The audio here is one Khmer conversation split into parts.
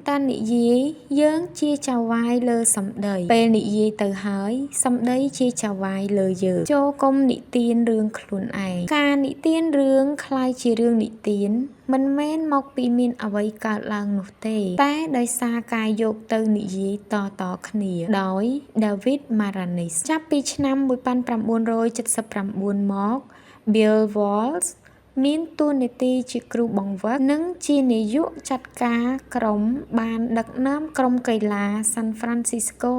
តានិយាយយើងជាចៅវាយលើសម្ដីពេលនិយាយទៅហើយសម្ដីជាចៅវាយលើយើងចូលកុំនិទានរឿងខ្លួនឯងការនិទានរឿងคล้ายជារឿងនិទានមិនមែនមកពីមានអ្វីកើតឡើងនោះទេតែដោយសារការយកទៅនិយាយតគ្នាដោយ David Maraniss ចាប់ពីឆ្នាំ1979មក Bill Walsh មានតួនាទីជាគ្រូបង្វឹកនិងជានាយកចាត់ការក្រុមបានដឹកនាំក្រុមកីឡា San Francisco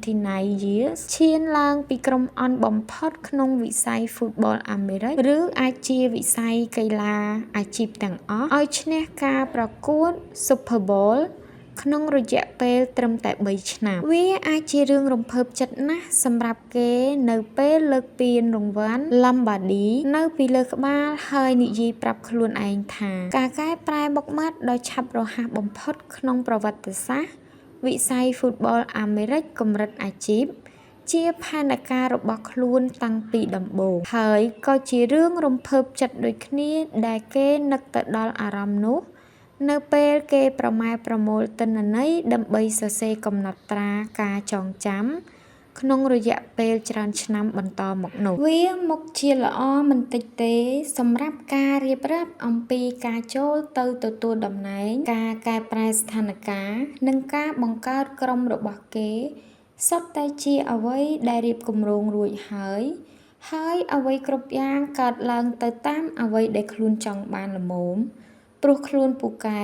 99 Years ឈានឡើងពីក្រុមអន់បំផុតក្នុងវិស័យ Football អាមេរិកឬអាចជាវិស័យកីឡាអាជីពទាំងអស់ឲ្យឈ្នះការប្រកួត Super Bowl ក្នុងរយៈពេលត្រឹមតែ3ឆ្នាំវាអាចជារឿងរំភើបចិត្តណាស់សម្រាប់គេនៅពេលលើកពានរង្វាន់ Lombardi នៅពីលើក្បាលហើយនិយាយប្រាប់ខ្លួនឯងថាការកែប្រែមុខមាត់ដ៏ឆាប់រហ័សបំផុតក្នុងប្រវត្តិសាស្ត្រវិស័យ Football អាមេរិកកម្រិតអាជីពជាផែនការរបស់ខ្លួនតាំងពីដំបូងហើយក៏ជារឿងរំភើបចិត្តដូចគ្នាដែលគេនឹកទៅដល់អារម្មណ៍នោះនៅពេលគេប្រម៉ែប្រមូលទិន្នន័យដើម្បីសរសេរកំណត់ត្រាការចងចាំក្នុងរយៈពេលច្រើនឆ្នាំបន្តមកនោះវាមកជាល្អមិនតិចទេសម្រាប់ការរៀបរាប់អំពីការចូលទៅទទួលតំណែងការកែប្រែស្ថានភាពនិងការបង្កើតក្រុមរបស់គេសុទ្ធតែជាអ្វីដែលរៀបគម្រោងរួចហើយអ្វីគ្រប់យ៉ាងកើតឡើងទៅតាមអ្វីដែលខ្លួនចង់បានល្មមព្រោះខ្លួនពូកែ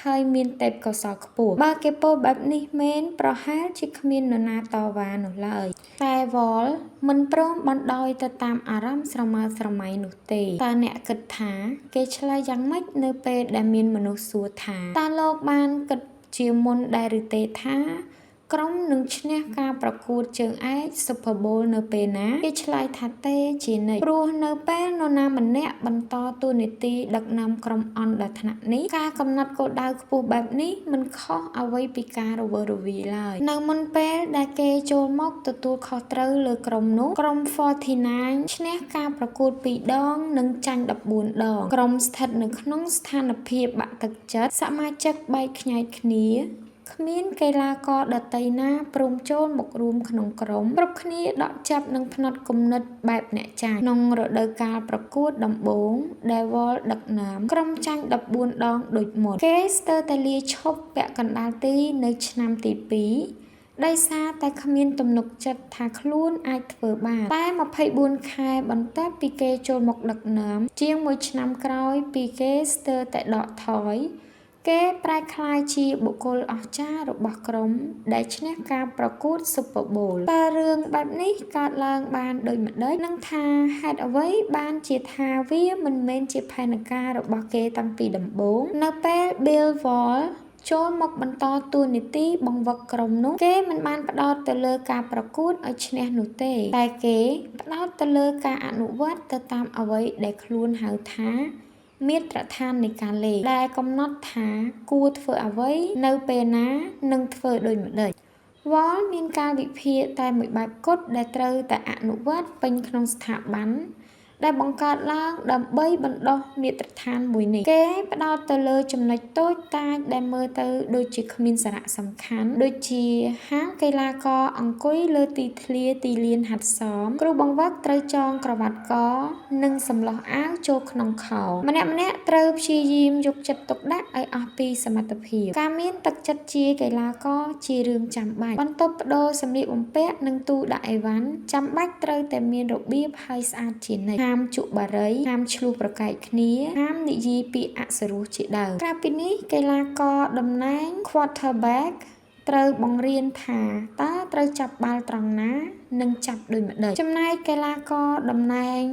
ហើយមានទេពកោសល្យខ្ពស់បើគេពោលបែបនេះមែនប្រហែលជាគ្មាននរណាតវ៉ានោះឡើយតែវ៉លមិនព្រមបណ្ដោយទៅតាមអារម្មណ៍ស្រមើស្រមៃនោះទេតើអ្នកគិតថាគេឆ្លើយយ៉ាងម៉េចនៅពេលដែលមានមនុស្សសួរថាតើលោកបានគិតជាមុនដែរឬទេថាក្រុមនឹងឈ្នះការប្រកួតជើងឯក Super Bowl នៅពេលណាគេឆ្លើយថាទេជានិច្ចព្រោះនៅពេលនរណាម្នាក់បន្តតួនាទីដឹកនាំក្រុមអន្តរថ្នាក់នេះការកំណត់គោលដៅខ្ពស់បែបនេះមិនខុសអ្វីពីការរវើរវាយឡើយនៅមុនពេលដែលគេចូលមកទទួលខុសត្រូវលើក្រុមនោះក្រុម 49 ឈ្នះការប្រកួត2ដងនិងចាញ់14ដងក្រុមស្ថិតនៅក្នុងស្ថានភាពបាក់ទឹកចិត្តសមាជិកបែកខ្ញែកគ្នាគ្មានកីឡាករដទៃណាព្រមចូលមករួមក្នុងក្រុមគ្រប់គ្នាដកចាប់នឹងផ្នត់គំនិតបែបអ្នកចាញ់ក្នុងរដូវកាលប្រកួតដំបូងដែលវ៉លដឹកនាំក្រុមចាញ់14ដងដូចមុនគេស្ទើរតែលាឈប់ពាក់កណ្ដាលទីនៅឆ្នាំទី2ដោយសារតែគ្មានទំនុកចិត្តថាខ្លួនអាចធ្វើបានតែ24ខែបន្ទាប់ពីគេចូលមកដឹកនាំជាង1ឆ្នាំក្រោយពីគេស្ទើរតែដកថយគេប្រែក្លាយជាបុគ្គលអស្ចារ្យរបស់ក្រុមដែលឈ្នះការប្រកួត Super Bowl តើរឿងបែបនេះកើតឡើងបានដូចម្តេចនិងថាហេតុអ្វីបានជាថាវាមិនមែនជាផែនការរបស់គេតាំងពីដំបូងនៅពេល Bill Walsh ចូលមកបន្តតួនាទីបង្វឹកក្រុមនោះគេមិនបានផ្ដោតទៅលើការប្រកួតឲ្យឈ្នះនោះទេតែគេផ្ដោតទៅលើការអនុវត្តទៅតាមអ្វីដែលខ្លួនហៅថាមាត្រដ្ឋាននៃការលេងដែលកំណត់ថាគួរធ្វើអ្វីនៅពេលណានិងធ្វើដូចម្តេចវ៉លមានការវិភាគតែមួយបែបគត់ដែលត្រូវតែអនុវត្តពេញក្នុងស្ថាប័នដែលបង្កើតឡើងដើម្បីបណ្ដុះមាត្រដ្ឋានមួយនេះគេផ្ដោតទៅលើចំណុចតូចតាចដែលមើលទៅដូចជាគ្មានសារៈសំខាន់ដូចជាហាងកីឡាករអង្គុយលើទីធ្លាទីលានហាត់សមគ្រូបង្វឹកត្រូវចងក្រវាត់កនិងសម្លោះអាវចូលក្នុងខោម្នាក់ត្រូវព្យាយាមយកចិត្តទុកដាក់ឲ្យអស់ពីសមត្ថភាពការមានទឹកចិត្តជាកីឡាករជារឿងចាំបាច់បន្ទប់ប្ដូរសម្លៀកបំពាក់និងទូដាក់អីវ៉ាន់ចាំបាច់ត្រូវតែមានរបៀបហើយស្អាតជានិច្ចហាមជក់បារីហាមឆ្លោះប្រកែកគ្នាហាមនិយាយពាក្យអសុរោះជាដើមក្រៅពីនេះកីឡាករតំណែង quarterback ត្រូវបង្រៀនថាតើត្រូវចាប់បាល់ត្រង់ណានិងចាប់ដូចម្តេចចំណែកកីឡាករតំណែង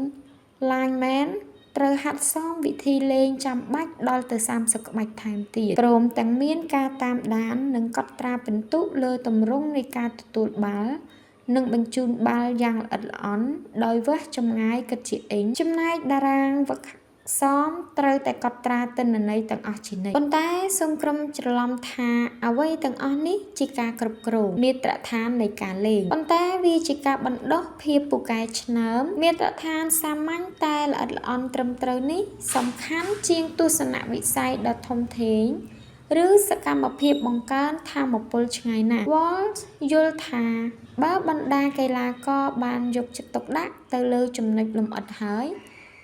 lineman ត្រូវហាត់សមវិធីលេងចាំបាច់ដល់ទៅ30ក្បាច់ថែមទៀតព្រមទាំងមានការតាមដាននិងកត់ត្រាពិន្ទុលើទម្រង់នៃការទទួលបាល់និងបញ្ជូនបាល់យ៉ាងល្អិតល្អន់ដោយវាស់ចម្ងាយគិតជាអ៊ីងចំណែកតារាងវឹកសមត្រូវតែកត់ត្រាទិន្នន័យទាំងអស់ជានិច្ចប៉ុន្តែសូមក្រុមច្រឡំថាអ្វីទាំងអស់នេះជាការគ្រប់គ្រងមាត្រដ្ឋាននៃការលេងប៉ុន្តែវាជាការបណ្ដុះភាពពូកែឆ្នើមមាត្រដ្ឋានសាមញ្ញតែល្អិតល្អន់ត្រឹមត្រូវនេះសំខាន់ជាងទស្សនវិស័យដ៏ធំធេង ឬសកម្មភាពបង្កើនថាមពលឆ្ងាយណាស់ Walsh យល់ថាបើបណ្ដាកីឡាករបានយកចិត្តទុកដាក់ទៅលើចំណុចលម្អិតហើយ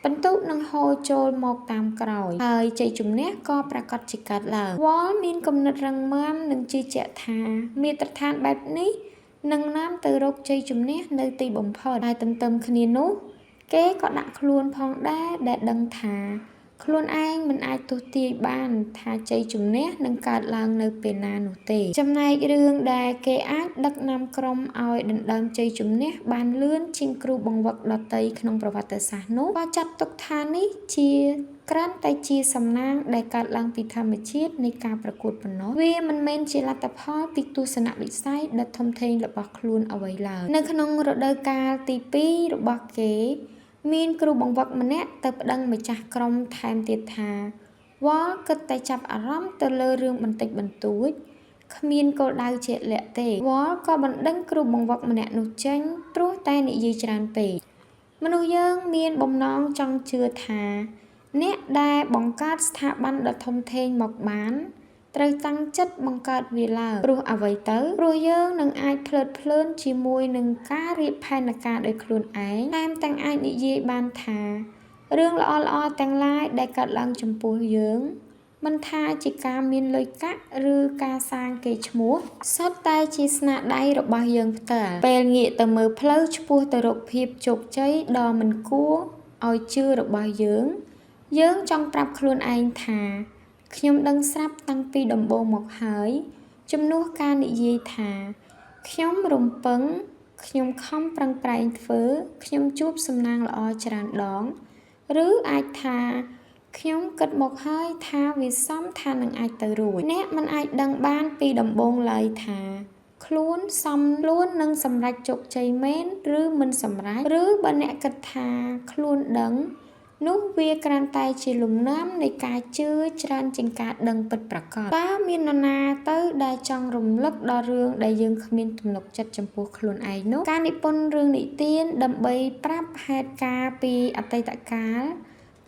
ពិន្ទុនឹងហូរចូលមកតាមក្រោយហើយជ័យជំនះក៏ប្រាកដជាកើតឡើង Walsh មានគំនិតរឹងមាំនិងជឿជាក់ថាមាត្រដ្ឋានបែបនេះនឹងនាំទៅរកជ័យជំនះនៅទីបំផុតហើយទន្ទឹមគ្នានោះគេក៏ដាក់ខ្លួនផងដែរដែលដឹងថាខ្លួនឯងមិនអាចទស្សន៍ទាយបានថាជ័យជំនះនឹងកើតឡើងនៅពេលណានោះទេចំណែករឿងដែលគេអាចដឹកនាំក្រុមឲ្យដណ្ដើមជ័យជំនះបានលឿនជាងគ្រូបង្វឹកដទៃក្នុងប្រវត្តិសាស្ត្រនោះក៏ចាត់ទុកថានេះជាគ្រាន់តែជាសំណាងដែលកើតឡើងពីធម្មជាតិនៃការប្រកួតប៉ុណ្ណោះវាមិនមែនជាលទ្ធផលពីទស្សនវិស័យដ៏ធំធេងរបស់ខ្លួនអ្វីឡើយនៅក្នុងរដូវកាលទី2របស់គេមានគ្រូបង្វឹកម្នាក់ទៅប្តឹងម្ចាស់ក្រុមថែមទៀតថាវ៉លគិតតែចាប់អារម្មណ៍ទៅលើរឿងបន្តិចបន្តួចគ្មានគោលដៅជាក់លាក់ទេវ៉លក៏បណ្ដឹងគ្រូបង្វឹកម្នាក់នោះចេញព្រោះតែនិយាយច្រើនពេកមនុស្សយើងមានបំណងចង់ជឿថាអ្នកដែលបង្កើតស្ថាប័នដ៏ធំធេងមកបានត្រូវតាំងចិត្តបង្កើតវាឡើងព្រោះអ្វីទៅព្រោះយើងនឹងអាចភ្លើតភ្លើនជាមួយនឹងការរៀបផែនការដោយខ្លួនឯងថែមទាំងអាចនិយាយបានថារឿងល្អៗទាំងឡាយដែលកើតឡើងចំពោះយើងមិនថាជាការមានលុយកាក់ឬការសាងកេរ្តិ៍ឈ្មោះសុទ្ធតែជាស្នាដៃរបស់យើងផ្ទាល់ពេលងាកទៅមើលផ្លូវឆ្ពោះទៅរកភាពជោគជ័យដ៏មិនគួរឲ្យជឿរបស់យើងចង់ប្រាប់ខ្លួនឯងថាខ្ញុំដឹងស្រាប់តាំងពីដំបូងមកហើយជំនួសការនិយាយថាខ្ញុំរំពឹងខ្ញុំខំប្រឹងប្រែងធ្វើខ្ញុំជួបសំណាងល្អច្រើនដងឬអាចថាខ្ញុំគិតមកហើយថាវាសមថានឹងអាចទៅរួចអ្នកមិនអាចដឹងបានពីដំបូងឡើយថាខ្លួនសមខ្លួននឹងសម្រេចជោគជ័យមែនឬមិនសម្រេចឬបើអ្នកគិតថាខ្លួនដឹងនោះវាគ្រាន់តែជាលំនាំនៃការជឿច្រើនជាងការដឹងពិតប្រាកដតើមាននរណាទៅដែលចង់រំលឹកដល់រឿងដែលយើងគ្មានទំនុកចិត្តចំពោះខ្លួនឯងនោះការនិពន្ធរឿងនិទានដើម្បីប្រាប់ហេតុការណ៍ពីអតីតកាល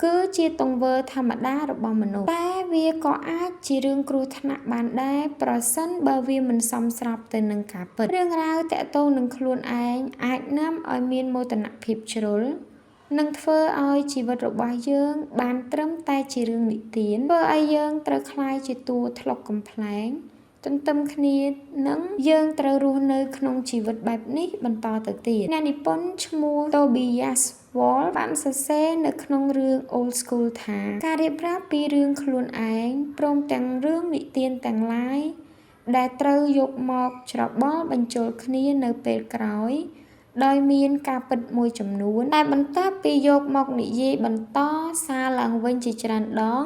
គឺជាទង្វើធម្មតារបស់មនុស្សតែវាក៏អាចជារឿងគ្រោះថ្នាក់បានដែរប្រសិនបើវាមិនសមស្របទៅនឹងការពិតរឿងរ៉ាវតាក់ទងនឹងខ្លួនឯងអាចនាំឲ្យមានមោទនភាពជ្រុលនឹងធ្វើឲ្យជីវិតរបស់យើងបានត្រឹមតែជារឿងនិទានធ្វើឲ្យយើងត្រូវក្លាយជាតួត្លុកកំប្លែងទន្ទឹមគ្នានឹងយើងត្រូវរស់នៅក្នុងជីវិតបែបនេះបន្តទៅទៀតអ្នកនិពន្ធឈ្មោះ Tobias Walsh បានសរសេរនៅក្នុងរឿង Old School ថាការរៀបរាប់ពីរឿងខ្លួនឯងព្រមទាំងរឿងនិទានទាំងឡាយដែលត្រូវយកមកច្របល់បញ្ចូលគ្នានៅពេលក្រោយដោយមានការពិតមួយចំនួនតែបន្ទាប់ពីយកមកនិយាយបន្តសារឡើងវិញជាច្រើនដង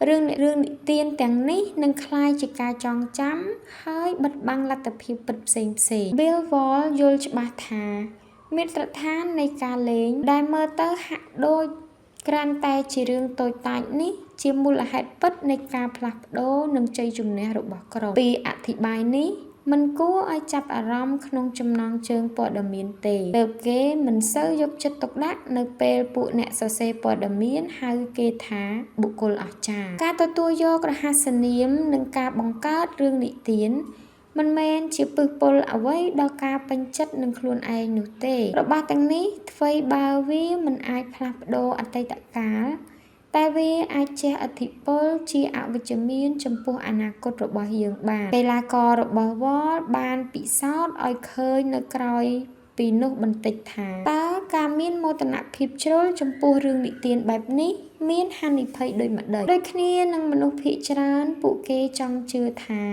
រឿងនិទានទាំងនេះនឹងคล้ายជាការចងចាំហើយបិទបាំងលទ្ធភាពពិតផ្សេង Bill Walsh យល់ច្បាស់ថាមាត្រដ្ឋាននៃការលេងដែលមើលទៅហាក់ដូចគ្រាន់តែជារឿងតូចតាចនេះជាមូលហេតុពិតនៃការផ្លាស់ប្ដូរនិងជ័យជំនះរបស់ក្រុមពីអធិប្បាយនេះមិនគួរឲ្យចាប់អារម្មណ៍ក្នុងចំណងជើងព័ត៌មានទេទើបគេមិនសូវយកចិត្តទុកដាក់នៅពេលពួកអ្នកសរសេរព័ត៌មានហៅគេថាបុគ្គលអស្ចារ្យការទទួលយករហស្សនាមនិងការបង្កើតរឿងនិទានមិនមែនជាពឹសពុលអ្វីដល់ការពេញចិត្តនឹងខ្លួនឯងនោះទេរបស់ទាំងនេះអ្វីបើវាមិនអាចផ្លាស់ប្ដូរអតីតកាលតែវាអាចជះឥទ្ធិពលជាអវិជ្ជមានចំពោះអនាគតរបស់យើងបានកីឡាកររបស់ Walsh បានពិសោធន៍ឲ្យឃើញនៅក្រោយពីនោះបន្តិចថាតើការមានមោទនភាពជ្រុលចំពោះរឿងនិទានបែបនេះមានហានិភ័យដូចម្តេចដូចគ្នានឹងមនុស្សភាគច្រើនពួកគេចង់ជឿថា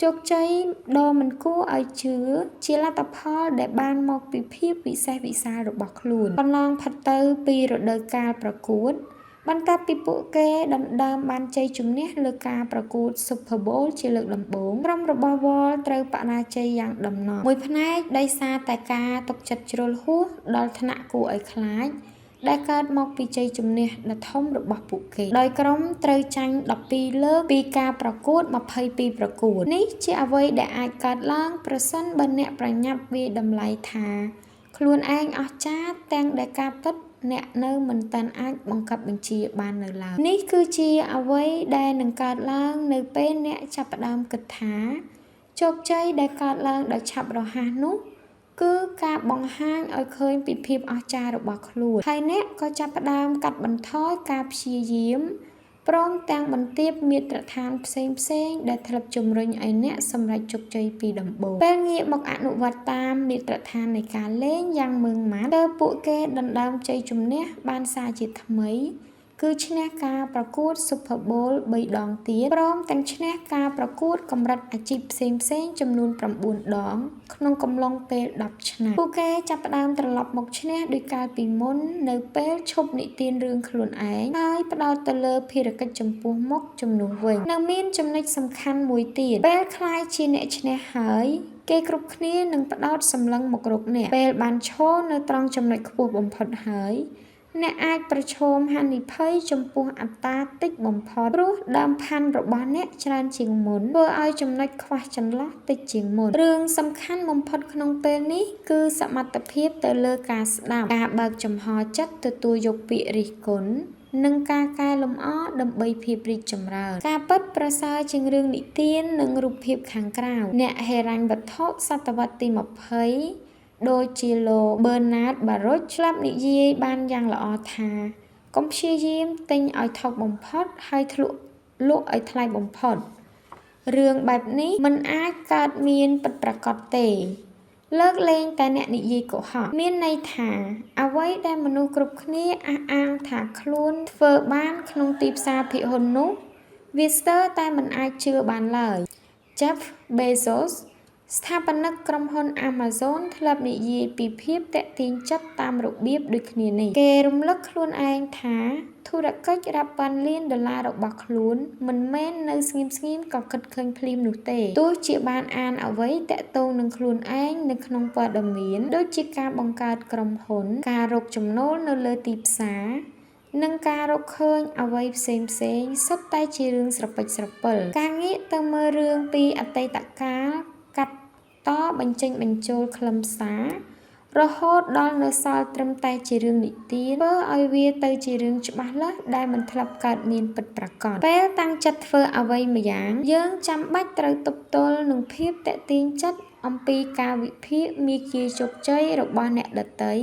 ជោគជ័យដ៏មិនគួរឲ្យជឿជាលទ្ធផលដែលបានមកពីភាពវិសេសវិសាលរបស់ខ្លួនកន្លងផុតទៅពីរដូវកាលប្រកួតបន្ទាប់ពីពួកគេដណ្ដើមបានជ័យជំនះលើការប្រកួត Super Bowl ជាលើកដំបូងក្រុមរបស់ Walsh ត្រូវបរាជ័យយ៉ាងដំណំមួយផ្នែកដោយសារតែការទុកចិត្តជ្រុលហួសដល់ថ្នាក់គួរឲ្យខ្លាចដែលកើតមកពីជ័យជំនះដ៏ធំរបស់ពួកគេដោយក្រុមត្រូវចាញ់12លើកពីការប្រកួត22ប្រកួតនេះជាអ្វីដែលអាចកើតឡើងប្រសិនបើអ្នកប្រញាប់វាយតម្លៃថាខ្លួនឯងអស្ចារ្យទាំងដែលការពិត អ្នកនៅមិនតាន់អាចបង្កប់បញ្ជាបាននៅឡើយនេះគឺជាអ្វីដែលនឹងកើតឡើងនៅពេលអ្នកចាប់ផ្ដើមគិតថាជោគជ័យដែលកើតឡើងដោយឆាប់រហ័សនោះគឺការបង្ហាញឲ្យឃើញពីភាពអស្ចារ្យរបស់ខ្លួនហើយអ្នកក៏ចាប់ផ្ដើមកាត់បន្ថយការព្យាយាមព្រមទាំងបន្ទាបមាត្រដ្ឋានផ្សេងៗដែលធ្លាប់ជំរុញឲ្យអ្នកសម្រេចជោគជ័យពីដំបូងពេលងាកមកអនុវត្តតាមមាត្រដ្ឋាននៃការលេងយ៉ាងម៉ឺងម៉ាត់ទើបពួកគេដណ្ដើមជ័យជំនះបានសារជាថ្មីគឺឈ្នះការប្រកួត Super Bowl 3 ដងទៀតព្រមទាំងឈ្នះការប្រកួតកម្រិតអាជីពផ្សេងៗចំនួន9 ដងក្នុងកំឡុងពេល10 ឆ្នាំពួកគេចាប់ផ្ដើមត្រឡប់មកឈ្នះដោយកាលពីមុននៅពេលឈប់និទានរឿងខ្លួនឯងហើយផ្ដោតទៅលើភារកិច្ចចំពោះមុខជំនួសវិញនៅមានចំណុចសំខាន់មួយទៀតពេលខ្លាយជាអ្នកឈ្នះហើយគេគ្រប់គ្នានឹងផ្ដោតសម្លឹងមករកអ្នកពេលបានឈរនៅត្រង់ចំណុចខ្ពស់បំផុតហើយអ្នកអាចប្រឈមហានិភ័យចំពោះអត្រាតិចបំផុតព្រោះដើមផាន់របស់អ្នកច្រើនជាងមុនធ្វើឲ្យចំណុចខ្វះចន្លោះតិចជាងមុនរឿងសំខាន់បំផុតក្នុងពេលនេះគឺសមត្ថភាពទៅលើការស្ដាប់ការបើកចំហចិត្តទទួលយកពាក្យរិះគន់និងការកែលម្អដើម្បីភាពរីកចម្រើនការពិតប្រសើរជាងរឿងនិទាននិងរូបភាពខាងក្រៅអ្នកហិរញ្ញវត្ថុសតវត្សទី20ដូចជាលោក Bernard Baruch ឆ្លាប់និយាយបានយ៉ាងល្អថាកុំព្យាយាមទិញឲ្យថោកបំផុតហើយលក់ឲ្យថ្លៃបំផុតរឿងបែបនេះមិនអាចកើតមានពិតប្រាកដទេលើកលែងតែអ្នកនិយាយកុហកមានន័យថាអ្វីដែលមនុស្សគ្រប់គ្នាអះអាងថាខ្លួនធ្វើបានក្នុងទីផ្សារភាគហ៊ុននោះវាស្ទើរតែមិនអាចជឿបានឡើយ Jeff Bezos ស្ថាបនិកក្រុមហ៊ុន Amazon ធ្លាប់និយាយពីភាពទាក់ទាញចិត្តតាមរបៀបដូចគ្នានេះគេរំលឹកខ្លួនឯងថាធុរកិច្ចរាប់ពាន់លានដុល្លាររបស់ខ្លួនមិនមែននៅស្ងៀមៗក៏គិតឃើញភ្លាមនោះទេទោះជាបានអានអ្វីតាក់ទងនឹងខ្លួនឯងនៅក្នុងព័ត៌មានដូចជាការបង្កើតក្រុមហ៊ុនការរកចំណូលនៅលើទីផ្សារនិងការរកឃើញអ្វីផ្សេងសុទ្ធតែជារឿងស្រពេចស្រពិលការងាកទៅមើលរឿងពីអតីតកាលកាត់តបញ្ចេញបញ្ចូលខ្លឹមសាររហូតដល់នៅសល់ត្រឹមតែជារឿងនិទានធ្វើឲ្យវាទៅជារឿងច្បាស់លាស់ដែលមិនធ្លាប់កើតមានពិតប្រាកដពេលតាំងចិត្តធ្វើអ្វីម្យ៉ាងយើងចាំបាច់ត្រូវទប់ទល់នឹងភាពទាក់ទាញចិត្តអំពីការវិភាគមាគ៌ាជោគជ័យរបស់អ្នកដទៃ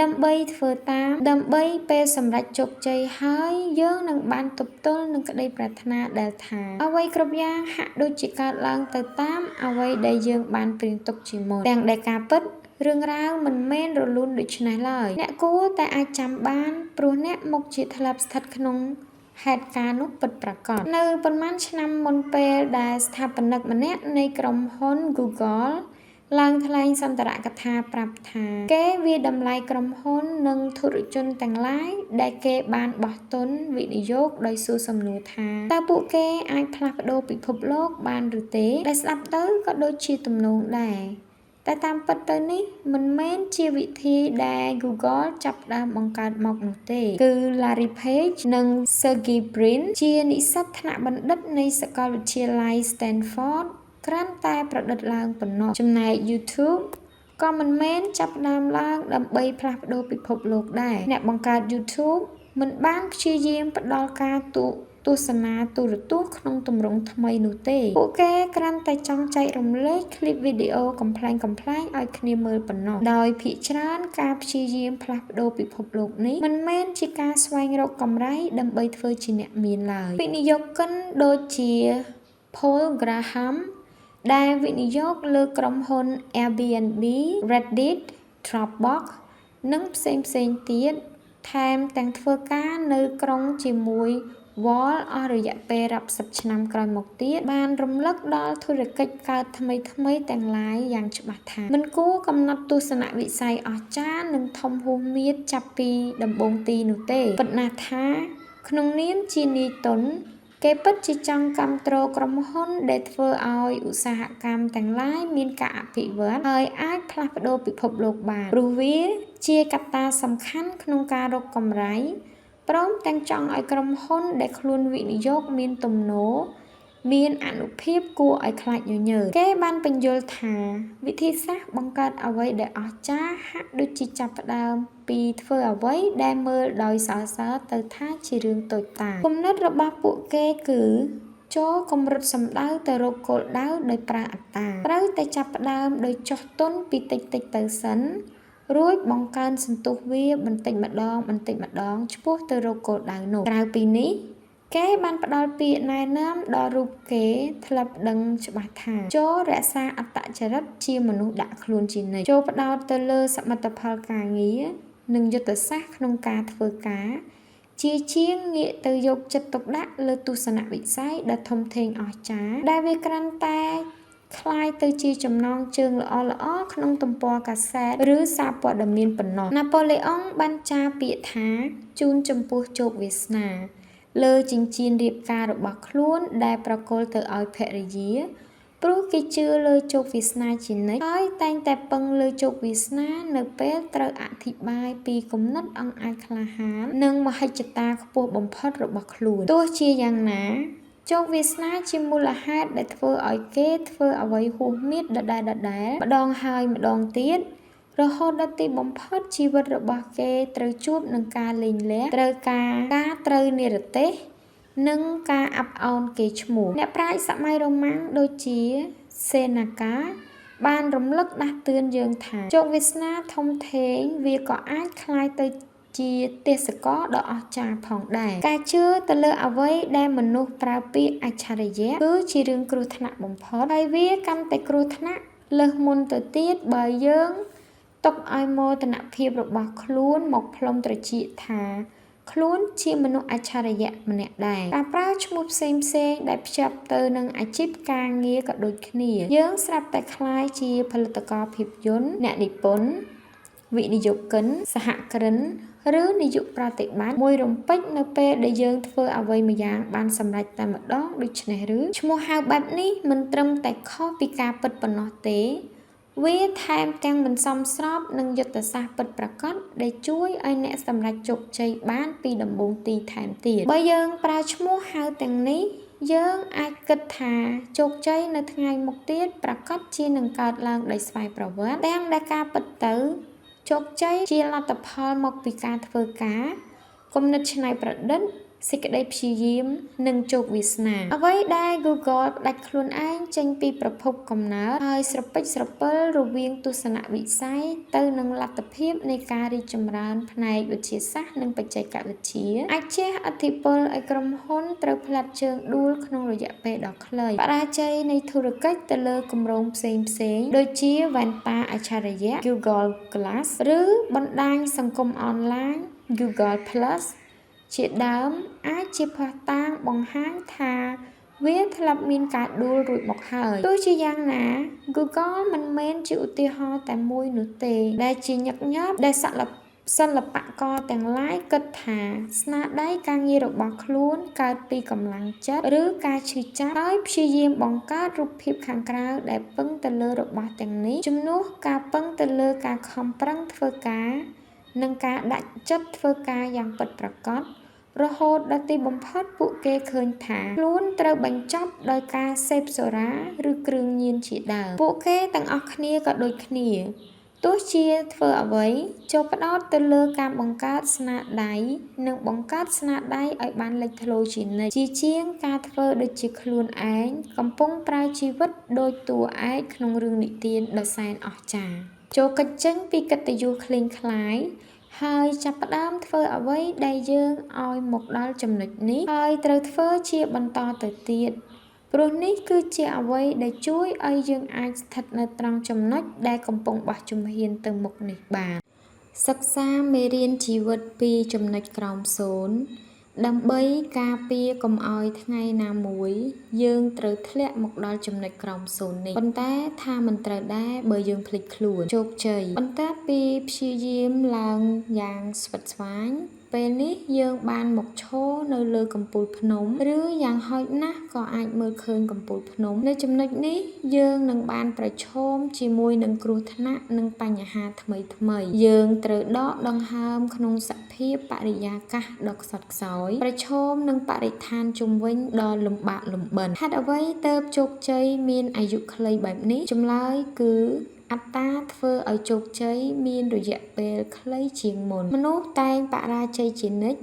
ដើម្បីធ្វើតាមដើម្បីពេលសម្រេចជោគជ័យហើយយើងនឹងបានទប់ទល់នឹងក្តីប្រាថ្នាដែលថាអ្វីគ្រប់យ៉ាងហាក់ដូចជាកើតឡើងទៅតាមអ្វីដែលយើងបានព្រៀងទុកជាមុនទាំងដែលការពិតរឿងរ៉ាវមិនមែនរលូនដូច្នេះឡើយអ្នកគួរតែអាចចាំបានព្រោះអ្នកមុខជាធ្លាប់ស្ថិតក្នុងហេតុការណ៍នោះពិតប្រាកដនៅប៉ុន្មានឆ្នាំមុនពេលដែលស្ថាបនិកម្នាក់នៃក្រុមហ៊ុន Google ឡើងថ្លែងសន្ទរកថាប្រាប់ថាគេវាតម្លៃក្រុមហ៊ុននិងធុរជនទាំងឡាយដែលគេបានបោះទុនវិនិយោគដោយសួរសំណួរថាតើពួកគេអាចផ្លាស់ប្ដូរពិភពលោកបានឬទេដែលស្ដាប់ទៅក៏ដូចជាទំនោរដែរតែតាមពិតទៅនេះមិនមែនជាវិធីដែល Google ចាប់ផ្ដើមបង្កើតមកនោះទេគឺ Larry Page និង Sergey Brin ជានិស្សិតថ្នាក់បណ្ឌិតនៃសាកលវិទ្យាល័យ Stanford គ្រាន់តែប្រឌិតឡើងប៉ុណ្ណោះចំណែក YouTube ក៏មិនមែនចាប់ផ្ដើមឡើងដើម្បីផ្លាស់ប្ដូរពិភពលោកដែរអ្នកបង្កើត YouTube មិនបានព្យាយាមផ្ដល់ការទស្សនាទូរទស្សន៍ក្នុងទម្រង់ថ្មីនោះទេពួកគេគ្រាន់តែចង់ចែករំលែកឃ្លីបវីដេអូកំប្លែងឲ្យគ្នាមើលប៉ុណ្ណោះដោយភាគច្រើនការព្យាយាមផ្លាស់ប្ដូរពិភពលោកនេះមិនមែនជាការស្វែងរកកម្រៃដើម្បីធ្វើជាអ្នកមានឡើយវិនិយោគិនដូចជា Paul Graham ដែលវិនិយោគលើក្រុមហ៊ុន Airbnb, Reddit, Dropbox និងផ្សេងទៀតថែមទាំងធ្វើការនៅក្រុងជាមួយ Wall អស់រយៈពេលរាប់សិបឆ្នាំក្រោយមកទៀតបានរំលឹកដល់ធុរកិច្ចកើតថ្មីទាំងឡាយយ៉ាងច្បាស់ថាមិនគួរកំណត់ទស្សនវិស័យអស្ចារ្យនិងធំហួសមៀតចាប់ពីដំបូងទីនោះទេប៉ុន្តែថាក្នុងនាមជានាយទុនគេពិតជាចង់គាំទ្រក្រុមហ៊ុនដែលធ្វើឲ្យឧស្សាហកម្មទាំងឡាយមានការអភិវឌ្ឍហើយអាចផ្លាស់ប្ដូរពិភពលោកបានព្រោះវាជាកត្តាសំខាន់ក្នុងការរកកម្រៃព្រមទាំងចង់ឲ្យក្រុមហ៊ុនដែលខ្លួនវិនិយោគមានទំនោរ មានអនុភាពគួរឲ្យខ្លាចញញើតគេបានបញ្យល់ថាវិធីសាស្ត្របង្កើតអ្វីដែលអស្ចារ្យហាក់ដូចជាចាប់ផ្ដើមពីធ្វើអ្វីដែលមើលដោយសរសើរទៅថាជារឿងតូចតាចគំនិតរបស់ពួកគេគឺចូលកម្រិតសម្ដៅទៅរកគោលដៅដោយប្រើអត្តាត្រូវតែចាប់ផ្ដើមដោយចុះទុនពីតិចៗទៅសិនរួចបង្កើនសន្ទុះវាបន្តិចម្ដងឆ្ពោះទៅរកគោលដៅនោះក្រៅពីនេះគេបានផ្ដល់ពាក្យណែនាំដល់រូបគេធ្លាប់ដឹងច្បាស់ថាចូលរក្សាអត្តចរិតជាមនុស្សដាក់ខ្លួនជានិច្ចចូលផ្ដោតទៅលើសមិទ្ធផលការងារនិងយុទ្ធសាស្ត្រក្នុងការធ្វើការជាជាងងាកទៅយកចិត្តទុកដាក់លើទស្សនវិស័យដ៏ធំធេងអស្ចារ្យដែលវាគ្រាន់តែคล้ายទៅជាចំណងជើងល្អៗក្នុងទំព័រកាសែតឬសារព័ត៌មានប៉ុណ្ណោះណាប៉ូឡេអុងបានចារពាក្យថាជូនចំពោះជោគវាសនាលើចិញ្ចៀនរៀបការរបស់ខ្លួនដែលប្រគល់ទៅឲ្យភរិយាព្រោះគេជឿលើជោគវាសនាជានិច្ចហើយតែងតែពឹងលើជោគវាសនានៅពេលត្រូវអធិប្បាយពីគំនិតអង់អាចក្លាហាននិងមហិច្ឆតាខ្ពស់បំផុតរបស់ខ្លួនទោះជាយ៉ាងណាជោគវាសនាជាមូលហេតុដែលធ្វើឲ្យគេធ្វើអ្វីហួសមៀតដដែលម្ដងហើយម្ដងទៀតរហូតដល់ទីបំផុតជីវិតរបស់គេត្រូវជួបនឹងការលែងលះត្រូវនិរទេសនិងការអាប់អោនគេឈ្មោះអ្នកប្រាជ្ញសម័យរ៉ូម៉ាំងដូចជាសេណាកាបានរំលឹកដាស់តឿនយើងថាជោគវាសនាធំធេងវាក៏អាចคล้ายទៅជាទេសកលដ៏អស្ចារ្យផងដែរការជឿទៅលើអ្វីដែលមនុស្សប្រើពាក្យអច្ឆរិយៈគឺជារឿងគ្រោះថ្នាក់បំផុតហើយវាកាន់តែគ្រោះថ្នាក់លើសមុនទៅទៀតបើយើងទុកឲ្យមោទនភាពរបស់ខ្លួនមកផ្លុំត្រចៀកថាខ្លួនជាមនុស្សអច្ឆរិយៈម្នាក់ដែរការប្រើឈ្មោះផ្សេងដែលភ្ជាប់ទៅនឹងអាជីពការងារក៏ដូចគ្នាយើងស្រាប់តែคล้ายជាផលិតករភាពយន្តអ្នកនិពន្ធវិនិយោគិនសហគ្រិនឬនាយកប្រតិបត្តិមួយរំពេចនៅពេលដែលយើងធ្វើអ្វីម្យ៉ាងបានសម្រេចតែម្ដងដូច្នេះឬឈ្មោះហៅបែបនេះមិនត្រឹមតែខុសពីការពិតប៉ុណ្ណោះទេវាថែមទាំងមិនសមស្របនឹងយុទ្ធសាស្ត្រពិតប្រាកដដែលជួយឲ្យអ្នកសម្រេចជោគជ័យបានពីដំបូងទីថែមទៀតបើយើងប្រើឈ្មោះហៅទាំងនេះយើងអាចគិតថាជោគជ័យនៅថ្ងៃមុខទៀតប្រាកដជានឹងកើតឡើងដោយស្វ័យប្រវត្តិទាំងដែលការពិតទៅជោគជ័យជាលទ្ធផលមកពីការធ្វើការគំនិតច្នៃប្រឌិតសេចក្តីព្យាយាមនិងជោគវាសនាអ្វីដែល Google ផ្ដាច់ខ្លួនឯងចេញពីប្រភពកំណើតហើយស្រពេចស្រពិលរវាងទស្សនវិស័យទៅនឹងលទ្ធភាពនៃការរីកចម្រើនផ្នែកវិទ្យាសាស្ត្រនិងបច្ចេកវិទ្យាអាចជះឥទ្ធិពលឲ្យក្រុមហ៊ុនត្រូវផ្លាត់ជើងដួលក្នុងរយៈពេលដ៏ខ្លីបរាជ័យនៃធុរកិច្ចទៅលើគម្រោងផ្សេងដូចជាវ៉ែនតាអច្ឆរិយៈ Google Glass ឬបណ្ដាញសង្គមអនឡាញ Google Plusជាដើមអាចជាភស្តុតាងបង្ហាញថាវាធ្លាប់មានការដួលរួចមកហើយទោះជាយ៉ាងណា Google មិនមែនជាឧទាហរណ៍តែមួយនោះទេដែលជាញឹកញាប់ដែលសិល្បករទាំងឡាយគិតថាស្នាដៃការងាររបស់ខ្លួនកើតពីកម្លាំងចិត្តឬការឈឺចាប់ហើយព្យាយាមបង្កើតរូបភាពខាងក្រៅដែលពឹងទៅលើរបស់ទាំងនេះជំនួសការពឹងទៅលើការខំប្រឹងធ្វើការនិងការដាក់ចិត្តធ្វើការយ៉ាងពិតប្រាកដរហូតដល់ទីបំផុតពួកគេឃើញថាខ្លួនត្រូវបញ្ចប់ដោយការសេពសូរ៉ាឬគ្រឿងញៀនជាដើមពួកគេទាំងអស់គ្នាក៏ដូចគ្នាទោះជាធ្វើអ្វីចូលផ្ដោតទៅលើការបង្កើតស្នាដៃនិងបង្កើតស្នាដៃឲ្យបានលេចធ្លោជានិច្ចជាជាងការធ្វើដូចជាខ្លួនឯងកំពុងប្រើជីវិតដោយតួឯកក្នុងរឿងនិទានដ៏សែនអស្ចារ្យចូលកិច្ចចេញពីកិត្តិយសក្លែងក្លាយហើយចាប់ផ្ដើមធ្វើអ្វីដែលយើងឲ្យមកដល់ចំណុចនេះហើយត្រូវធ្វើជាបន្តទៅទៀតព្រោះនេះគឺជាអ្វីដែលជួយឲ្យយើងអាចស្ថិតនៅត្រង់ចំណុចដែលកំពុងបោះជំហានទៅមុខនេះបានសិក្សាមេរៀនជីវិតពីចំណុចក្រោមសូន្យដើម្បីការពារកុំឲ្យថ្ងៃណាមួយយើងត្រូវធ្លាក់មកដល់ចំណុចក្រោមសូន្យនេះប៉ុន្តែថាមិនត្រូវដែរបើយើងភ្លេចខ្លួនជោគជ័យបន្ទាប់ពីព្យាយាមឡើងយ៉ាងស្វិតស្វាញពេលនេះយើងបានមកឈរនៅលើកំពូលភ្នំឬយ៉ាងហោចណាស់ក៏អាចមើលឃើញកំពូលភ្នំនៅចំណុចនេះយើងនឹងបានប្រឈមជាមួយនឹងគ្រោះថ្នាក់និងបញ្ហាថ្មីយើងត្រូវដកដង្ហើមក្នុងសភ ភាពបរិយាកាសដ៏ខ្សត់ខ្សោយប្រឈមនឹងបរិស្ថានជុំវិញដ៏លំបាកលំបិនហេតុអ្វីទើបជោគជ័យមានអាយុខ្លីបែបនេះចម្លើយគឺអត្តាធ្វើឲ្យជោគជ័យមានរយៈពេលខ្លីជាងមុនមនុស្សតែងបរាជ័យជានិច្ច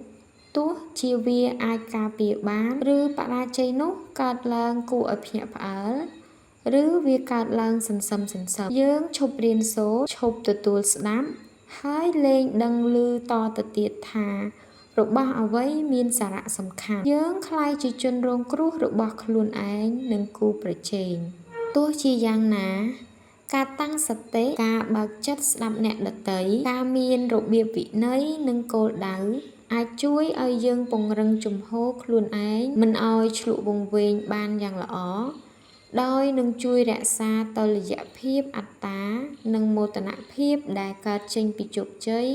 ទោះជាវាអាចការពារបានឬបរាជ័យនោះកើតឡើងគួរឲ្យភ្ញាក់ផ្អើលឬវាកើតឡើងសន្សឹមយើងឈប់រៀនសូត្រឈប់ទទួលស្ដាប់ហើយលែងដឹងឮតទៅទៀតថារបស់អ្វីមានសារៈសំខាន់យើងក្លាយជាជនរងគ្រោះរបស់ខ្លួនឯងនិងគូប្រជែងទោះជាយ៉ាងណាការតាំងសតិការបើកចិត្តស្ដាប់អ្នកដទៃការមានរបៀបវិន័យនិងគោលដៅអាចជួយឲ្យយើងពង្រឹងជំហរខ្លួនឯងមិនឲ្យឆ្លក់វង្វេងបានយ៉ាងល្អដោយនឹងជួយរក្សាតុល្យភាពអត្តានិងមោទនភាពដែលកើតចេញពីជោគជ័យ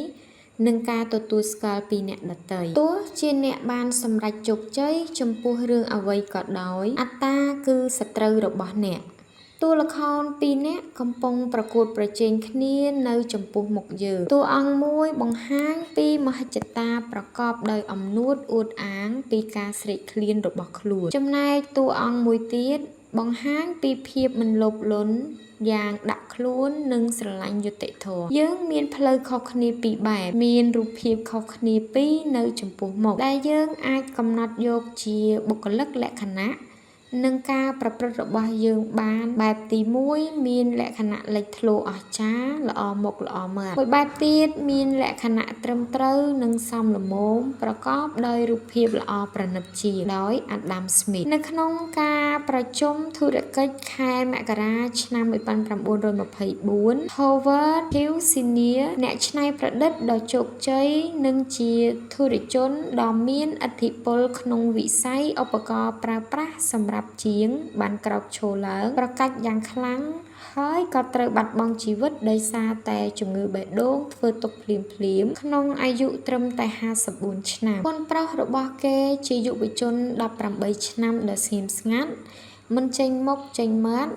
និងការទទួលស្គាល់ពីអ្នកដទៃទោះជាអ្នកបានសម្រេចជោគជ័យចំពោះរឿងអ្វីក៏ដោយអត្តាគឺសត្រូវរបស់អ្នកតួល្ខោនពីរនាក់កំពុងប្រកួតប្រជែងគ្នានៅចំពោះមុខយើងតួអង្គមួយបង្ហាញពីមហិច្ឆតាប្រកបដោយអំនួតអួតអាងពីការស្រេកឃ្លានរបស់ខ្លួនចំណែកតួអង្គមួយទៀតបង្ហាញពីភាពមិនលោភលន់យ៉ាងដាក់ខ្លួននិងស្រឡាញ់យុត្តិធម៌យើងមានផ្លូវខុសគ្នាពីរបែបមានរូបភាពខុសគ្នាពីរនៅចំពោះមុខដែលយើងអាចកំណត់យកជាបុគ្គលិកលក្ខណៈនិងការប្រព្រឹត្តរបស់យើងបានបែបទី1មានលក្ខណៈលេចធ្លោអស្ចារ្យល្អមុខល្អមាត់មួយបែបទៀតមានលក្ខណៈត្រឹមត្រូវនិងសមល្មមប្រកបដោយរូបភាពល្អប្រណិតជាដោយ Adam Smith នៅក្នុងការប្រជុំធុរកិច្ចខែមករាឆ្នាំ1924 Howard Hughes Senior អ្នកច្នៃប្រឌិតដ៏ជោគជ័យនិងជាធុរជនដ៏មានឥទ្ធិពលក្នុងវិស័យឧបករណ៍ប្រើប្រាស់សម្រាប់ជាងបានក្រោកឈរឡើងប្រកាសយ៉ាងខ្លាំងហើយក៏ត្រូវបាត់បង់ជីវិតដោយសារតែជំងឺបេះដូងធ្វើទុក្ខភ្លាមក្នុងអាយុត្រឹមតែ54ឆ្នាំកូនប្រុសរបស់គេជាយុវជន18ឆ្នាំដ៏ស្ងៀមស្ងាត់មិនចេញមុខចេញមាត់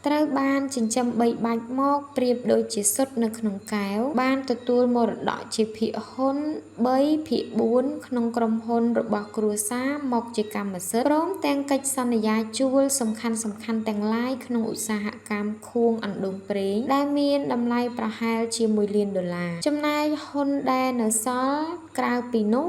ត្រូវបានចិញ្ចឹមបីបាច់មកប្រៀបដូចជាសុទ្ធនៅក្នុងកែវបានទទួលមរតកជាភាគហ៊ុន3ភាគ4ក្នុងក្រុមហ៊ុនរបស់គ្រួសារមកជាកម្មសិទ្ធិព្រមទាំងកិច្ចសន្យាជួលសំខាន់ទាំងឡាយក្នុងឧស្សាហកម្មខួងអណ្ដូងប្រេងដែលមានតម្លៃប្រហែលជា$1 លានចំណែកហ៊ុនដែលនៅសល់ក្រៅពីនោះ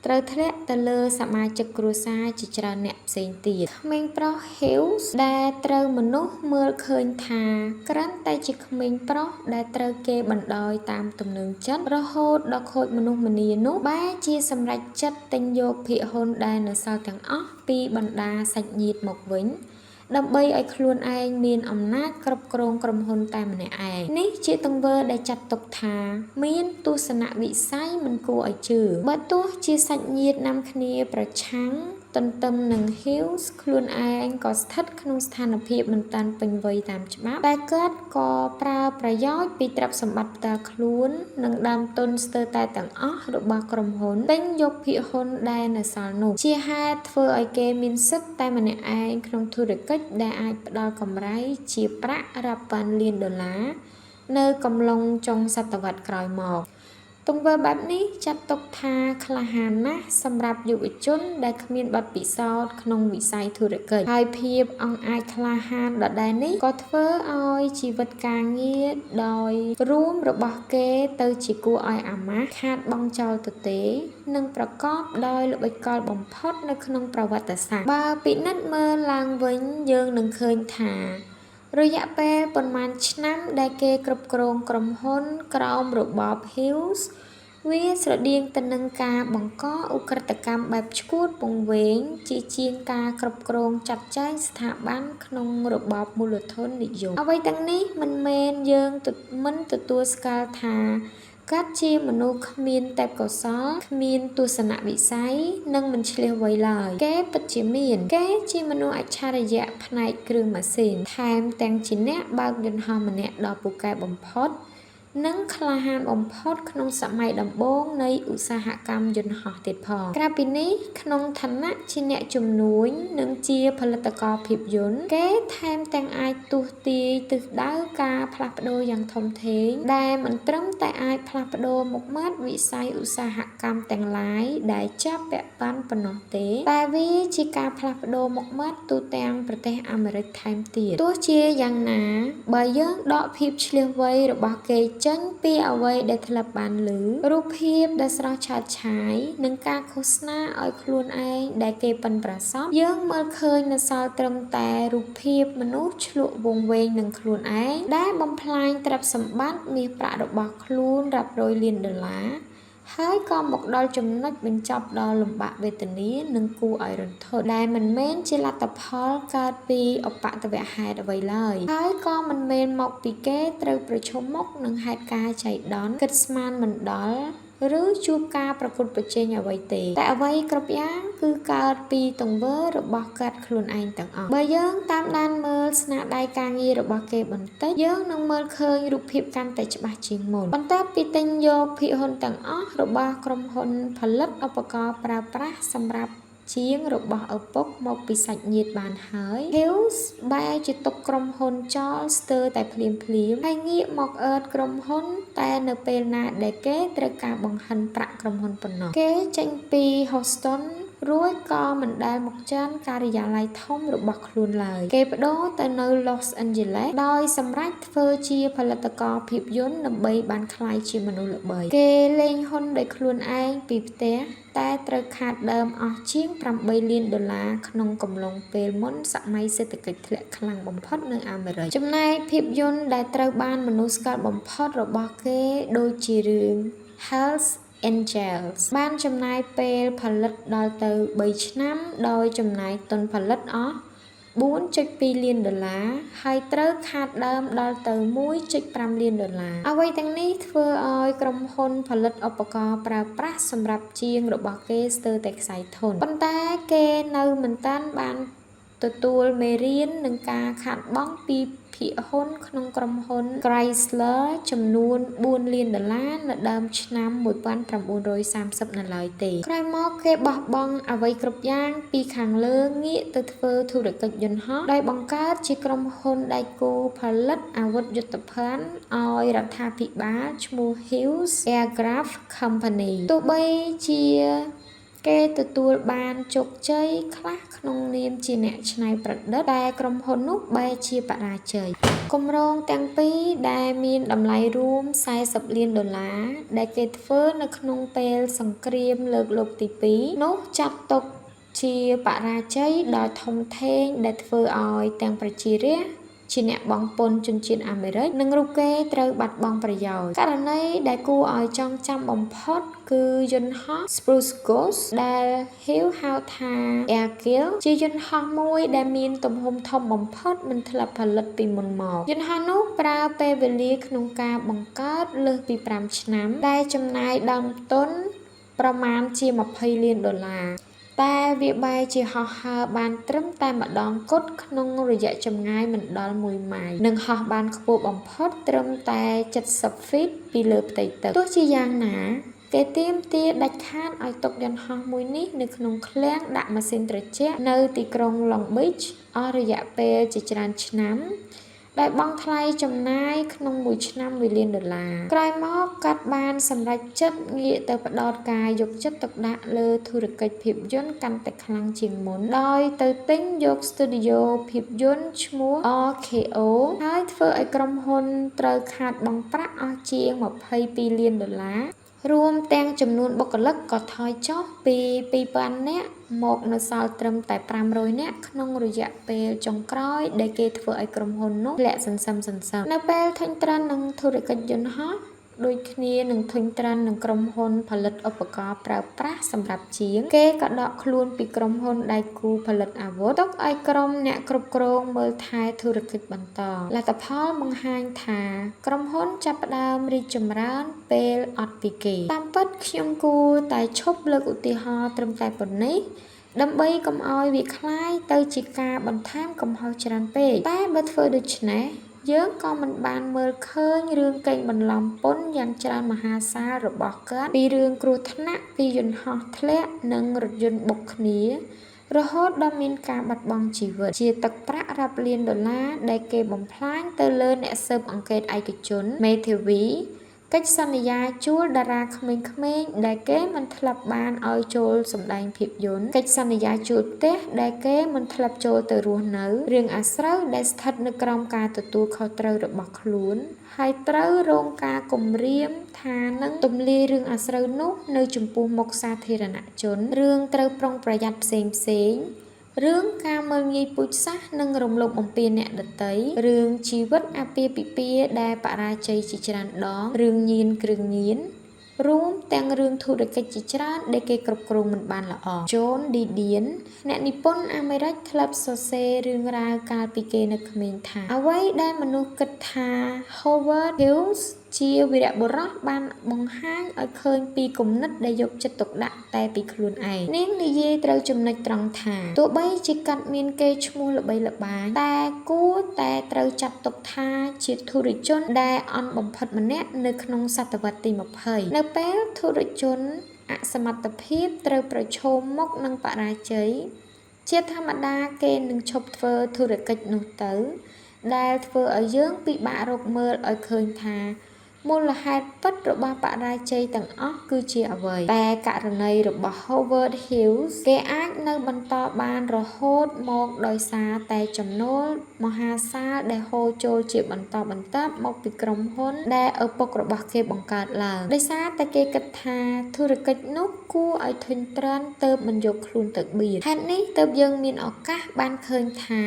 ត្រូវធ្លាក់ទៅលើសមាជិកគ្រួសារជាច្រើនអ្នកផ្សេងទៀតក្មេងប្រុស Hughes ដែលត្រូវមនុស្សមើលឃើញថាគ្រាន់តែជាក្មេងប្រុសដែលត្រូវគេបណ្ដោយតាមទំនឹងចិត្តរហូតដល់ខូចមនុស្សម្នានោះបែរជាសម្រេចចិត្តទិញយកភាគហ៊ុនដែលនៅសល់ទាំងអស់ពីបណ្ដាសាច់ញាតិមកវិញដើម្បីឲ្យខ្លួនឯងមានអំណាចគ្រប់គ្រងក្រុមហ៊ុនតែម្នាក់ឯងនេះជាទង្វើដែលចាត់ទុកថាមានទស្សនវិស័យមិនគួរឲ្យជឿបើទោះជាសាច់ញាតិនាំគ្នាប្រឆាំងទន្ទឹមនឹង Hughes ខ្លួនឯងក៏ស្ថិតក្នុងស្ថានភាពមិនតាន់ពេញវ័យតាមច្បាប់តែគាត់ក៏ប្រើប្រយោជន៍ពីទ្រព្យសម្បត្តិផ្ទាល់ខ្លួននិងដើមទុនស្ទើរតែទាំងអស់របស់ក្រុមហ៊ុនទិញយកភាគហ៊ុនដែលនៅសល់នោះជាហេតុធ្វើឲ្យគេមានសិទ្ធិតែម្នាក់ឯងក្នុងធុរកិច្ចដែលអាចផ្ដល់កម្រៃជាប្រាក់រាប់ពាន់លានដុល្លារនៅកំឡុងចុងសតវត្សរ៍ក្រោយមកទង្វើបែបនេះចាត់ទុកថាក្លាហានណាស់សម្រាប់យុវជនដែលគ្មានបទពិសោធន៍ក្នុងវិស័យធុរកិច្ចហើយភាពអង់អាចក្លាហានដដែលនេះក៏ធ្វើឲ្យជីវិតការងារដោយរួមរបស់គេទៅជាគួរឲ្យអាម៉ាស់ខាតបង់ចោលទៅទេនិងប្រកបដោយល្បិចកលបំផុតនៅក្នុងប្រវត្តិសាស្ត្របើពិនិត្យមើលឡើងវិញយើងនឹងឃើញថារយៈពេលប៉ុន្មានឆ្នាំដែលគេគ្រប់គ្រងក្រុមហ៊ុនក្រោមរបប Hughes វាស្រដៀងទៅនឹងការបង្កឧក្រិដ្ឋកម្មបែបឆ្កួតពង្វេងជាជាងការគ្រប់គ្រងចាត់ចែងស្ថាប័នក្នុងរបបមូលធននិយមអ្វីទាំងនេះមិនមែនយើងមិនទទួលស្គាល់ថាគាត់ជាមនុស្សគ្មានទេពកោសល្យគ្មានទស្សនវិស័យនិងមិនឆ្លៀសវៃឡើយគេពិតជាមានគេជាមនុស្សអច្ឆរិយៈផ្នែកគ្រឿងម៉ាស៊ីនថែមទាំងជាអ្នកបើកយន្តហោះម្នាក់ដ៏ពូកែបំផុត និងក្លាហានបំផុតក្នុងសម័យដំបូងនៃឧស្សាហកម្មយន្តហោះទៀតផងក្រៅពីនេះក្នុងឋានៈជាអ្នកជំនួញនិងជាផលិតករភាពយន្តគេថែមទាំងអាចទស្សន៍ទាយទិសដៅការផ្លាស់ប្ដូរយ៉ាងធំធេងដែលមិនត្រឹមតែអាចផ្លាស់ប្ដូរមុខមាត់វិស័យឧស្សាហកម្មទាំងឡាយដែលជាប់ពាក់ព័ន្ធប៉ុណ្ណោះទេតែវាជាការផ្លាស់ប្ដូរមុខមាត់ទូទាំងប្រទេសអាមេរិកថែមទៀតទោះជាយ៉ាងណាបើយើងដកភាពឆ្លៀសវៃរបស់គេចេញពីអ្វីដែលធ្លាប់បានឮរូបភាពដែលស្រស់ឆើតឆាយនិងការឃោសនាឲ្យខ្លួនឯងដែលគេប៉ិនប្រសប់យើងមើលឃើញនៅសល់ត្រឹមតែរូបភាពមនុស្សឆ្លក់វង្វេងនឹងខ្លួនឯងដែលបំផ្លាញទ្រព្យសម្បត្តិមាសប្រាក់របស់ខ្លួនរាប់រយលានដុល្លារហើយក៏មកដល់ចំណុចបញ្ចប់ដ៏លំបាកវេទនានិងគួរឲ្យរន្ធត់ដែលមិនមែនជាលទ្ធផលកើតពីឧបទ្ទវហេតុអ្វីឡើយហើយក៏មិនមែនមកពីគេត្រូវប្រឈមមុខនឹងហេតុការណ៍ចៃដន្យគិតស្មានមិនដល់ឬជួបការប្រកួតប្រជែងអ្វីទេតែអ្វីគ្រប់យ៉ាងគឺកើតពីទង្វើរបស់គាត់ខ្លួនឯងទាំងអស់បើយើងតាមដានមើលស្នាដៃការងាររបស់គេបន្តិចយើងនឹងមើលឃើញរូបភាពកាន់តែច្បាស់ជាងមុនបន្ទាប់ពីទិញយកភាគហ៊ុនទាំងអស់របស់ក្រុមហ៊ុនផលិតឧបករណ៍ប្រើប្រាស់សម្រាប់ជាងរបស់ឪពុកមកពីសាច់ញាតិបានហើយ Hughes បែរជាទុកក្រុមហ៊ុនចោលស្ទើរតែភ្លាមហើយងាកមកអឺតក្រុមហ៊ុនតែនៅពេលណាដែលគេត្រូវការបង្ហិនប្រាក់ក្រុមហ៊ុនប៉ុណ្ណោះគេចេញពី Houston រួចក៏មិនដែលមកចានការិយាល័យធំរបស់ខ្លួនឡើយគេបដូរទៅនៅ Los Angeles ដោយសម្រេចធ្វើជាផលិតករភាពយន្តដើម្បីបានក្លាយជាមនុស្សល្បីគេលេងហ៊ុនដោយខ្លួនឯងពីផ្ទះតែត្រូវខាតដើមអស់ជាង$8 លានក្នុងកំឡុងពេលមុនសម័យសេដ្ឋកិច្ចធ្លាក់ខ្លាំងបំផុតនៅអាមេរិកចំណែកភាពយន្តដែលត្រូវបានមនុស្សស្គាល់បំផុតរបស់គេដូចជារឿង Hells Angels បានចំណាយពេលផលិតដល់ទៅ3ឆ្នាំដោយចំណាយទុនផលិតអស់$4.2 លានហើយត្រូវខាតដើមដល់ទៅ$1.5 លានអ្វីទាំងនេះធ្វើឲ្យក្រុមហ៊ុនផលិតឧបករណ៍ប្រើប្រាស់សម្រាប់ជាងរបស់គេស្ទើរតែខ្សែធនប៉ុន្តែគេនៅមិនតាន់បានទទួលមេរៀននឹងការខាតបង់ពីភាគហ៊ុនក្នុងក្រុមហ៊ុន Chrysler ចំនួន$4 លាននៅដើមឆ្នាំ1930នៅឡើយទេក្រោយមកគេបោះបង់អ្វីគ្រប់យ៉ាងពីខាងលើងាកទៅធ្វើធុរកិច្ចយន្តហោះដោយបង្កើតជាក្រុមហ៊ុនដៃគូផលិតអាវុធយុទ្ធភ័ណ្ឌឲ្យរដ្ឋាភិបាលឈ្មោះ Hughes Aircraft Company ទោះបីជាគេទទួលបានជោគជ័យខ្លះក្នុងនាមជាអ្នកច្នៃប្រឌិតតែក្រុមហ៊ុននោះបែរជាបរាជ័យគម្រោងទាំងពីរដែលមានតម្លៃរួម$40 លានដែលគេធ្វើនៅក្នុងពេលសង្គ្រាមលើកលោកទី2នោះចាត់ទុកជាបរាជ័យដ៏ធំធេងដែលធ្វើឲ្យទាំងប្រជារាស្ត្រជាអ្នកបង់ពន្ធជនជាតិអាមេរិកនិងរូបគេត្រូវបាត់បង់ប្រយោជន៍ករណីដែលគួរឲ្យចងចាំបំផុតគឺយន្តហោះ Spruce Ghost ដែល Hughes ហៅថា Airkill ជាយន្តហោះមួយដែលមានទំហំធំបំផុតមិនធ្លាប់ផលិតពីមុនមកយន្តហោះនោះប្រើពេលវេលាក្នុងការបង្កើតលើសពី5ឆ្នាំដែលចំណាយដើមទុនប្រមាណជា$20 លានតែវាបែរជាហោះហើរបានត្រឹមតែម្ដងគត់ក្នុងរយៈចម្ងាយមិនដល់1 ម៉ាយនិងហោះបានខ្ពស់បំផុតត្រឹមតែ70 feet ពីលើផ្ទៃទឹកទោះជាយ៉ាងណាគេទាមទារដាច់ខាតឲ្យទុកយន្តហោះមួយនេះនៅក្នុងឃ្លាំងដាក់ម៉ាស៊ីនត្រជាក់នៅទីក្រុង Long Beach អស់រយៈពេលជាច្រើនឆ្នាំដែលបង់ថ្លៃចំណាយក្នុងមួយឆ្នាំ$1 លានក្រោយមកគាត់បានសម្រេចចិត្តងាកទៅផ្ដោតការយកចិត្តទុកដាក់លើធុរកិច្ចភាពយន្តកាន់តែខ្លាំងជាងមុនដោយទៅទិញយកស្ទូឌីយោភាពយន្តឈ្មោះ RKO ហើយធ្វើឲ្យក្រុមហ៊ុនត្រូវខាតបង់ប្រាក់អស់ជាង$22 លានរួមទាំងចំនួនបុគ្គលិកក៏ថយចុះពី 2,000 នាក់មកនៅសល់ត្រឹមតែ500 នាក់ក្នុងរយៈពេលចុងក្រោយដែលគេធ្វើឲ្យក្រុមហ៊ុននោះធ្លាក់សន្សឹមនៅពេលធុញទ្រាន់នឹងធុរកិច្ចយន្តហោះដូចគ្នានឹងធុញទ្រាន់នឹងក្រុមហ៊ុនផលិតឧបករណ៍ប្រើប្រាស់សម្រាប់ជាងគេក៏ដកខ្លួនពីក្រុមហ៊ុនដៃគូផលិតអាវុធទុកឲ្យក្រុមអ្នកគ្រប់គ្រងមើលថែធុរកិច្ចបន្តលទ្ធផលបង្ហាញថាក្រុមហ៊ុនចាប់ផ្ដើមរីកចម្រើនពេលអត់ពីគេតាមពិតខ្ញុំគួរតែឈប់លើកឧទាហរណ៍ត្រឹមតែប៉ុណ្ណេះដើម្បីកុំឲ្យវាคล้ายទៅជាការបន្ថែមកំហុសច្រើនពេកតែបើធ្វើដូច្នេះ យើងក៏មិនបានមើលឃើញរឿងកេងបន្លំពន្ធយ៉ាងច្រើនមហាសាលរបស់គាត់ពីរឿងគ្រោះថ្នាក់ពីយន្តហោះធ្លាក់និងរថយន្តបុកគ្នារហូតដល់មានការបាត់បង់ជីវិតជាទឹកប្រាក់រាប់លានដុល្លារដែលគេបំផ្លាញទៅលើអ្នកស៊ើបអង្កេតឯកជនមេធាវីកិច្ចសន្យាជួលតារាក្មេងៗដែលគេមិនធ្លាប់បានឲ្យចូលសម្ដែងភាពយន្តកិច្ចសន្យាជួលផ្ទះដែលគេមិនធ្លាប់ចូលទៅរស់នៅរឿងអាស្រូវដែលស្ថិតនៅក្រោមការទទួលខុសត្រូវរបស់ខ្លួនហើយត្រូវរងការគំរាមថានឹងទម្លាយរឿងអាស្រូវនោះនៅចំពោះមុខសាធារណជនរឿងត្រូវប្រុងប្រយ័ត្នផ្សេងរឿងការមើលងាយពូជសាសន៍និងរំលោភបំពានអ្នកដទៃរឿងជីវិតអាពាហ៍ពិពាហ៍ដែលបរាជ័យជាច្រើនដងរឿងញៀនគ្រឿងញៀនរួមទាំងរឿងធុរកិច្ចជាច្រើនដែលគេគ្រប់គ្រងមិនបានល្អ John Didion អ្នកនិពន្ធអាមេរិកធ្លាប់សរសេររឿងរ៉ាវកាលពីគេនៅក្មេងថាអ្វីដែលមនុស្សគិតថា Howard Hughes ជាវីរបុរសបានបង្ហាញឲ្យឃើញពីគំនិតដែលយកចិត្តទុកដាក់តែពីខ្លួនឯងនាងនិយាយត្រូវចំណុចត្រង់ថាទោះបីជាកាត់មានកេរ្តិ៍ឈ្មោះល្បីល្បាញតែគួរតែត្រូវចាត់ទុកថាជាធុរជនដែលអន់បំផុតម្នាក់នៅក្នុងសតវត្សទី20នៅពេលធុរជនអសមត្ថភាពត្រូវប្រឈមមុខនឹងបរាជ័យជាធម្មតាគេនឹងឈប់ធ្វើធុរកិច្ចនោះទៅដែលធ្វើឲ្យយើងពិបាករកមើលឲ្យឃើញថាមូលហេតុពិតរបស់បរាជ័យទាំងអស់គឺជាអ្វីតែករណីរបស់ Howard Hughes គេអាចនៅបន្តបានរហូតមកដោយសារតែចំណូលមហាសាលដែលហូរចូលជាបន្តបន្ទាប់មកពីក្រុមហ៊ុនដែលឪពុករបស់គេបង្កើតឡើងដោយសារតែគេគិតថាធុរកិច្ចនោះគួរឲ្យធុញទ្រាន់ទើបមិនយកខ្លួនទៅបៀតហេតុនេះទើបយើងមានឱកាសបានឃើញថា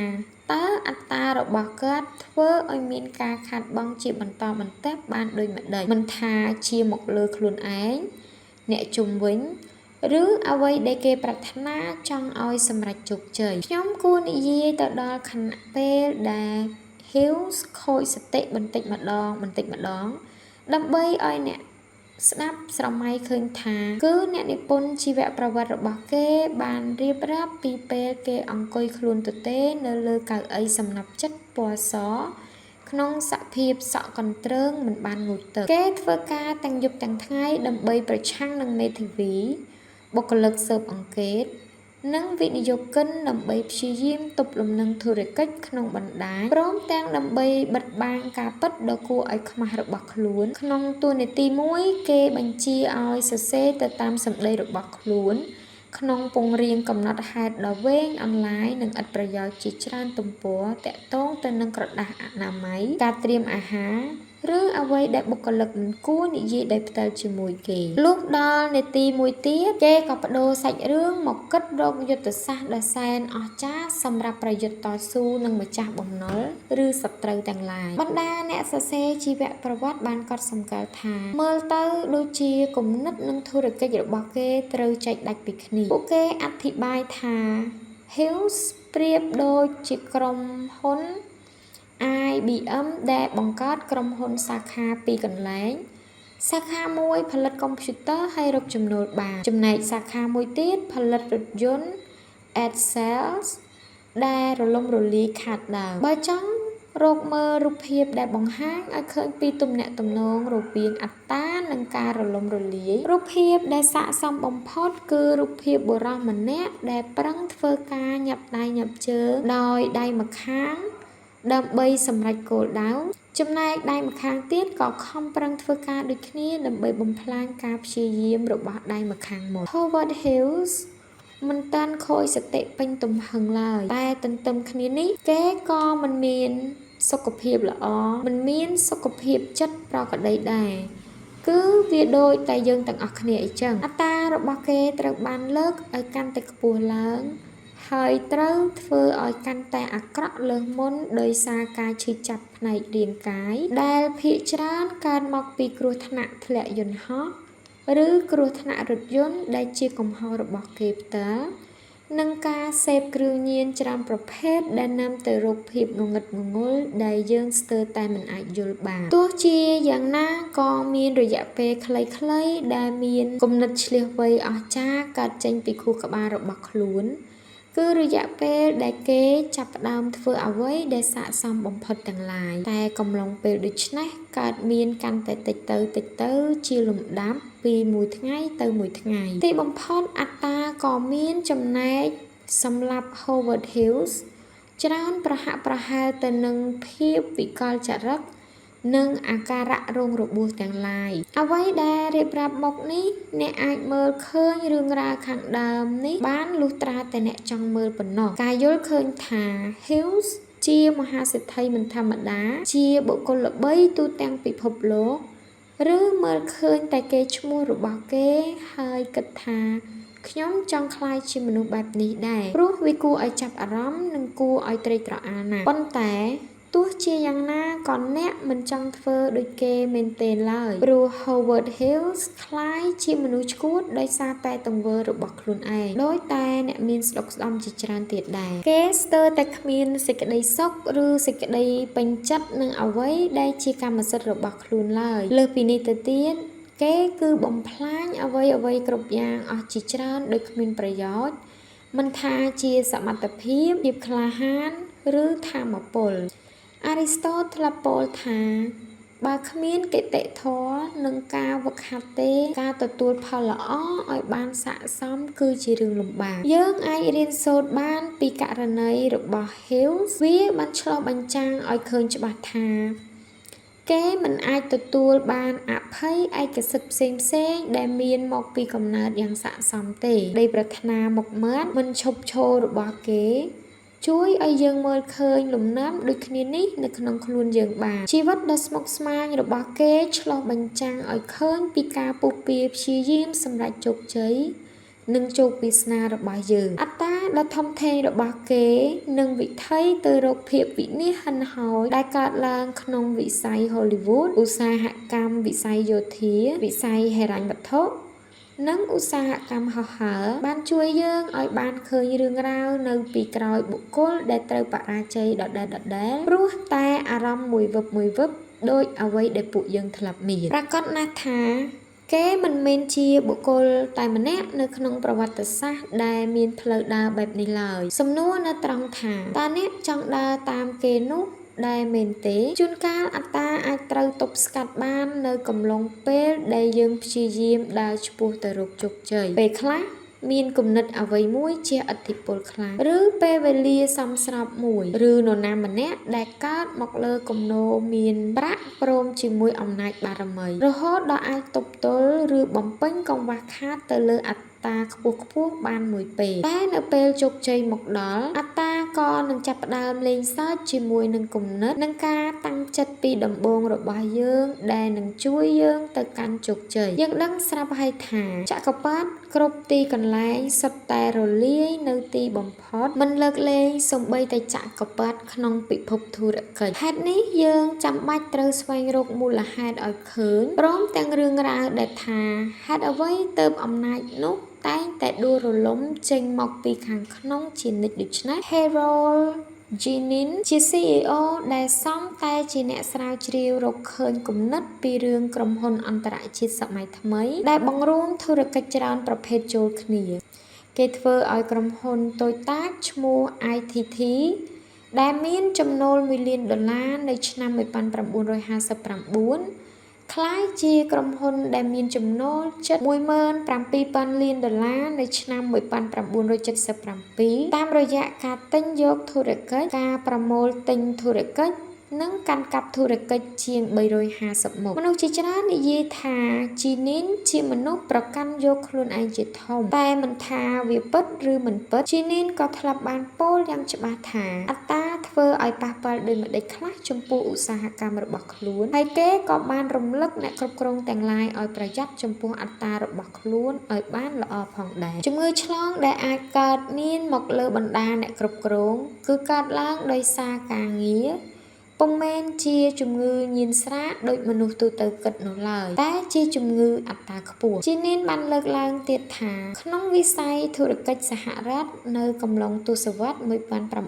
តើអត្តារបស់គាត់ធ្វើឲ្យមានការខាតបង់ជាបន្តបន្ទាប់បានដូចម្តេចមិនថាជាមកលើខ្លួនឯងអ្នកជុំវិញឬអ្វីដែលគេប្រាថ្នាចង់ឲ្យសម្រេចជោគជ័យខ្ញុំគួរនិយាយទៅដល់ខណៈពេលដែល Hughes ខូចសតិបន្តិចម្ដងដើម្បីឲ្យអ្នកស្ដាប់ស្រមៃឃើញថាគឺអ្នកនិពន្ធជីវប្រវត្តិរបស់គេបានរៀបរាប់ពីពេលគេអង្គុយខ្លួនទទេនៅលើកៅអីសំណប់ចិត្តពណ៌សក្នុងសភាពសក់កន្ទ្រើងមិនបានងូតទឹកគេធ្វើការទាំងយប់ទាំងថ្ងៃដើម្បីប្រឆាំងនឹងមេធាវីបុគ្គលិកស៊ើបអង្កេតនិងវិនិយោគិនដើម្បីព្យាយាមទប់លំនឹងធុរកិច្ចក្នុងបណ្ដាញព្រមទាំងដើម្បីបិទបាំងការពិតដ៏គួរឲ្យខ្មាស់របស់ខ្លួនក្នុងតួនាទីមួយគេបញ្ជាឲ្យសរសេរទៅតាមសម្ដីរបស់ខ្លួនក្នុងពង្រៀងកំណត់ហេតុដ៏វែងអន្លាយនិងឥតប្រយោជន៍ជាច្រើនទំព័រតាក់ទងទៅនឹងក្រដាសអនាម័យការត្រៀមអាហារឬអ្វីដែលបុគ្គលិកមិនគួរនិយាយដោយផ្ទាល់ជាមួយគេលុះដល់នាទីមួយទៀតគេក៏បដូរសាច់រឿងមកគិតរកយុទ្ធសាស្ត្រដ៏សែនអស្ចារ្យសម្រាប់ប្រយុទ្ធតស៊ូនឹងម្ចាស់បំណុលឬសត្រូវទាំងឡាយបណ្ដាអ្នកសរសេរជីវប្រវត្តិបានកត់សម្គាល់ថាមើលទៅដូចជាគំនិតនិងធុរកិច្ចរបស់គេត្រូវចែកដាច់ពីគ្នាពួកគេអធិប្បាយថា Hughes ប្រៀបដូចជាក្រុមហ៊ុនIBM ដែលបង្កើតក្រុមហ៊ុនសាខាពីរកន្លែងសាខាមួយផលិតកុំព្យូទ័រហើយរកចំណូលបានចំណែកសាខាមួយទៀតផលិតរថយន្ត Excel ដែលរលំរលាយខាតដើមបើចង់រកមើលរូបភាពដែលបង្ហាញឲ្យឃើញពីទំនាក់ទំនងរវាងអត្តានិងការរលំរលាយរូបភាពដែលស័ក្តិសមបំផុតគឺរូបភាពបុរសម្នាក់ដែលប្រឹងធ្វើការញាប់ដៃញាប់ជើងដោយដៃម្ខាងដើម្បីសម្រេចគោលដៅចំណែកដៃម្ខាងទៀតក៏ខំប្រឹងធ្វើការដូចគ្នាដើម្បីបំផ្លាញការព្យាយាមរបស់ដៃម្ខាងមុន Howard Hughes មិនតាន់ខូចសតិពេញទំហឹងឡើយតែទន្ទឹមគ្នានេះគេក៏មិនមានសុខភាពល្អមិនមានសុខភាពចិត្តប្រក្រតីដែរគឺវាដូចតែយើងទាំងអស់គ្នាអញ្ចឹងអត្តារបស់គេត្រូវបានលើកឲ្យកាន់តែខ្ពស់ឡើងហើយត្រូវធ្វើឲ្យកាន់តែអាក្រក់លើសមុនដោយសារការឈឺចាប់ផ្នែករាងកាយដែលភាគច្រើនកើតមកពីគ្រោះថ្នាក់ធ្លាក់យន្តហោះឬគ្រោះថ្នាក់រថយន្តដែលជាកំហុសរបស់គេផ្ទាល់និងការសេពគ្រឿងញៀនច្រើនប្រភេទដែលនាំទៅរកភាពងងឹតងងុលដែលយើងស្ទើរតែមិនអាចយល់បានទោះជាយ៉ាងណាក៏មានរយៈពេលខ្លីៗដែលមានគំនិតឆ្លៀសវៃអស្ចារ្យកើតចេញពីខួរក្បាលរបស់ខ្លួន គឺរយៈពេលដែលគេចាប់ផ្ដើមធ្វើអ្វីដែលស័ក្តិសមបំផុតទាំងឡាយតែកំឡុងពេលដូចនេះកើតមានកាន់តែតិចទៅជាលំដាប់ពីមួយថ្ងៃទៅមួយថ្ងៃទីបំផុតអត្តាក៏មានចំណែកសម្រាប់ Howard Hughes ច្រើនប្រហាក់ប្រហែលទៅនឹងភាពវិកលចរិតនិងអាការៈរងរបួសទាំងឡាយអ្វីដែលរៀបរាប់មកនេះអ្នកអាចមើលឃើញរឿងរ៉ាវខាងដើមនេះបានលុះត្រាតែអ្នកចង់មើលប៉ុណ្ណោះការយល់ឃើញថា Hughes ជាមហាសេដ្ឋីមិនធម្មតាជាបុគ្គលល្បីទូទាំងពិភពលោកឬមើលឃើញតែគេឈ្មោះរបស់គេហើយគិតថាខ្ញុំចង់ក្លាយជាមនុស្សបែបនេះដែរព្រោះវាគួរឲ្យចាប់អារម្មណ៍និងគួរឲ្យត្រេកត្រអាលណាស់ប៉ុន្តែទោះជាយ៉ាងណាក៏អ្នកមិនចង់ធ្វើដូចគេមែនទេឡើយព្រោះ Howard Hughes ក្លាយជាមនុស្សឆ្កួតដោយសារតែទង្វើរបស់ខ្លួនឯងដោយតែអ្នកមានស្ដុកស្ដំជាច្រើនទៀតដែរគេស្ទើរតែគ្មានសេចក្តីសុខឬសេចក្តីពេញចិត្តនឹងអ្វីដែលជាកម្មសិទ្ធិរបស់ខ្លួនឡើយលើសពីនេះទៅទៀតគេគឺបំផ្លាញអ្វីគ្រប់យ៉ាងអស់ជាច្រើនដោយគ្មានប្រយោជន៍មិនថាជាសមត្ថភាពក្លាហានឬធម៌ពលអារីស្តូតធ្លាប់ពោលថាបើគ្មានគតិធម៌និងការវឹកហាត់ទេការទទួលផលល្អឲ្យបានស័ក្តិសមគឺជារឿងលំបាកយើងអាចរៀនសូត្របានពីករណីរបស់ Hughes វាបានឆ្លុះបញ្ចាំងឲ្យឃើញច្បាស់ថាគេមិនអាចទទួលបានអភ័យឯកសិទ្ធិផ្សេងដែលមានមកពីកំណើតយ៉ាងស័ក្តិសមទេដីប្រាថ្នាមកមាត់មិនឈប់ឈររបស់គេជួយឲ្យយើងមើលឃើញលំនាំដូចគ្នានេះនៅក្នុងខ្លួនយើងបានជីវិតដ៏ស្មុគស្មាញរបស់គេឆ្លុះបញ្ចាំងឲ្យឃើញពីការពុះពៀព្យាយាមសម្រេចជោគជ័យនិងជោគវាសនារបស់យើងអត្តាដ៏ធំធេងរបស់គេនឹងវិថីទៅរកភាពវិនិច្ឆ័យហិនហោចដែលកើតឡើងក្នុងវិស័យ Hollywood ឧស្សាហកម្មវិស័យយោធាវិស័យហិរញ្ញវត្ថុនិងឧស្សាហកម្មហោះហើរបានជួយយើងឲ្យបានឃើញរឿងរ៉ាវនៅពីក្រោយបុគ្គលដែលត្រូវបរាជ័យដដែលព្រោះតែអារម្មណ៍មួយវឹបដោយអ្វីដែលពួកយើងធ្លាប់មានប្រកាសណាស់ថាគេមិនមែនជាបុគ្គលតែម្នាក់នៅក្នុងប្រវត្តិសាស្ត្រដែលមានផ្លូវដើរបែបនេះឡើយសំណួរនៅត្រង់ថាតើអ្នកចង់ដើរតាមគេនោះដែលមែនទេជួនកាលអត្តាអាចត្រូវទប់ស្កាត់បាននៅកំឡុងពេលដែលយើងព្យាយាមដើរឆ្ពោះទៅរកជោគជ័យពេលខ្លះមានគំនិតអ្វីមួយជាឥទ្ធិពលខ្លាំងឬពេលវេលាសមស្របមួយឬនរណាម្នាក់ដែលកើតមកលើគំនោមានប្រាក់ព្រមជាមួយអំណាចបារមីរហូតដល់អាចទប់ទល់ឬបំពេញកង្វះខាតទៅលើអត្តាខ្ពស់បានមួយពេលតែនៅពេលជោគជ័យមកដល់អត្តាក៏នឹងចាប់ផ្ដើមលេងសើចជាមួយនឹងគំនិតនិងការតាំងចិត្តពីដំបូងរបស់យើងដែលនឹងជួយយើងទៅកាន់ជោគជ័យយើងដឹងស្រាប់ហើយថាចក្រពត្តិគ្រប់ទីកន្លែងសុទ្ធតែរលាយនៅទីបំផុតមិនលើកលែងសូម្បីតែចក្រពត្តិក្នុងពិភពធុរកិច្ចហេតុនេះយើងចាំបាច់ត្រូវស្វែងរកមូលហេតុឲ្យឃើញព្រមទាំងរឿងរ៉ាវដែលថាហេតុអ្វីទើបអំណាចនោះតែងតែដួលរលំចេញមកពីខាងក្នុងជានិច្ចដូច្នេះ Harold Jennings ជា CEO ដែលសំតែជាអ្នកស្រាវជ្រាវរកឃើញគំនិតពីរឿងក្រុមហ៊ុនអន្តរជាតិសម័យថ្មីដែលបង្រួមធុរកិច្ចច្រើនប្រភេទចូលគ្នាគេធ្វើឲ្យក្រុមហ៊ុនតូចតាចឈ្មោះ ITT ដែលមានចំណូល$1 លាននៅឆ្នាំ1959ក្លាយជាក្រុមហ៊ុនដែលមានចំណូលជិត$17,000 លាននៅឆ្នាំ1977តាមរយៈការទិញយកធុរកិច្ចការប្រមូលទិញធុរកិច្ចនិងកាន់កាប់ធុរកិច្ចជាង350មុខមនុស្សជាច្រើននិយាយថាជីនីនជាមនុស្សប្រកាន់យកខ្លួនឯងជាធំតែមិនថាវាពិតឬមិនពិតជីនីនក៏ធ្លាប់បានពោលយ៉ាងច្បាស់ថាអត្តាធ្វើឲ្យប៉ះពាល់ដូចម្តេចខ្លះចំពោះឧស្សាហកម្មរបស់ខ្លួនហើយគេក៏បានរំលឹកអ្នកគ្រប់គ្រងទាំងឡាយឲ្យប្រយ័ត្នចំពោះអត្តារបស់ខ្លួនឲ្យបានល្អផងដែរជំងឺឆ្លងដែលអាចកើតមានមកលើបណ្ដាអ្នកគ្រប់គ្រងគឺកើតឡើងដោយសារការងារ ពុំមែនជាជំងឺញៀនស្រាកដោយមនុស្សទូទៅគិតនោះឡើយតែជាជំងឺអត្តាខ្ពស់ជានានបានលើកឡើងទៀតថាក្នុងវិស័យធុរកិច្ចសហរដ្ឋនៅកំឡុងទសវត្សរ៍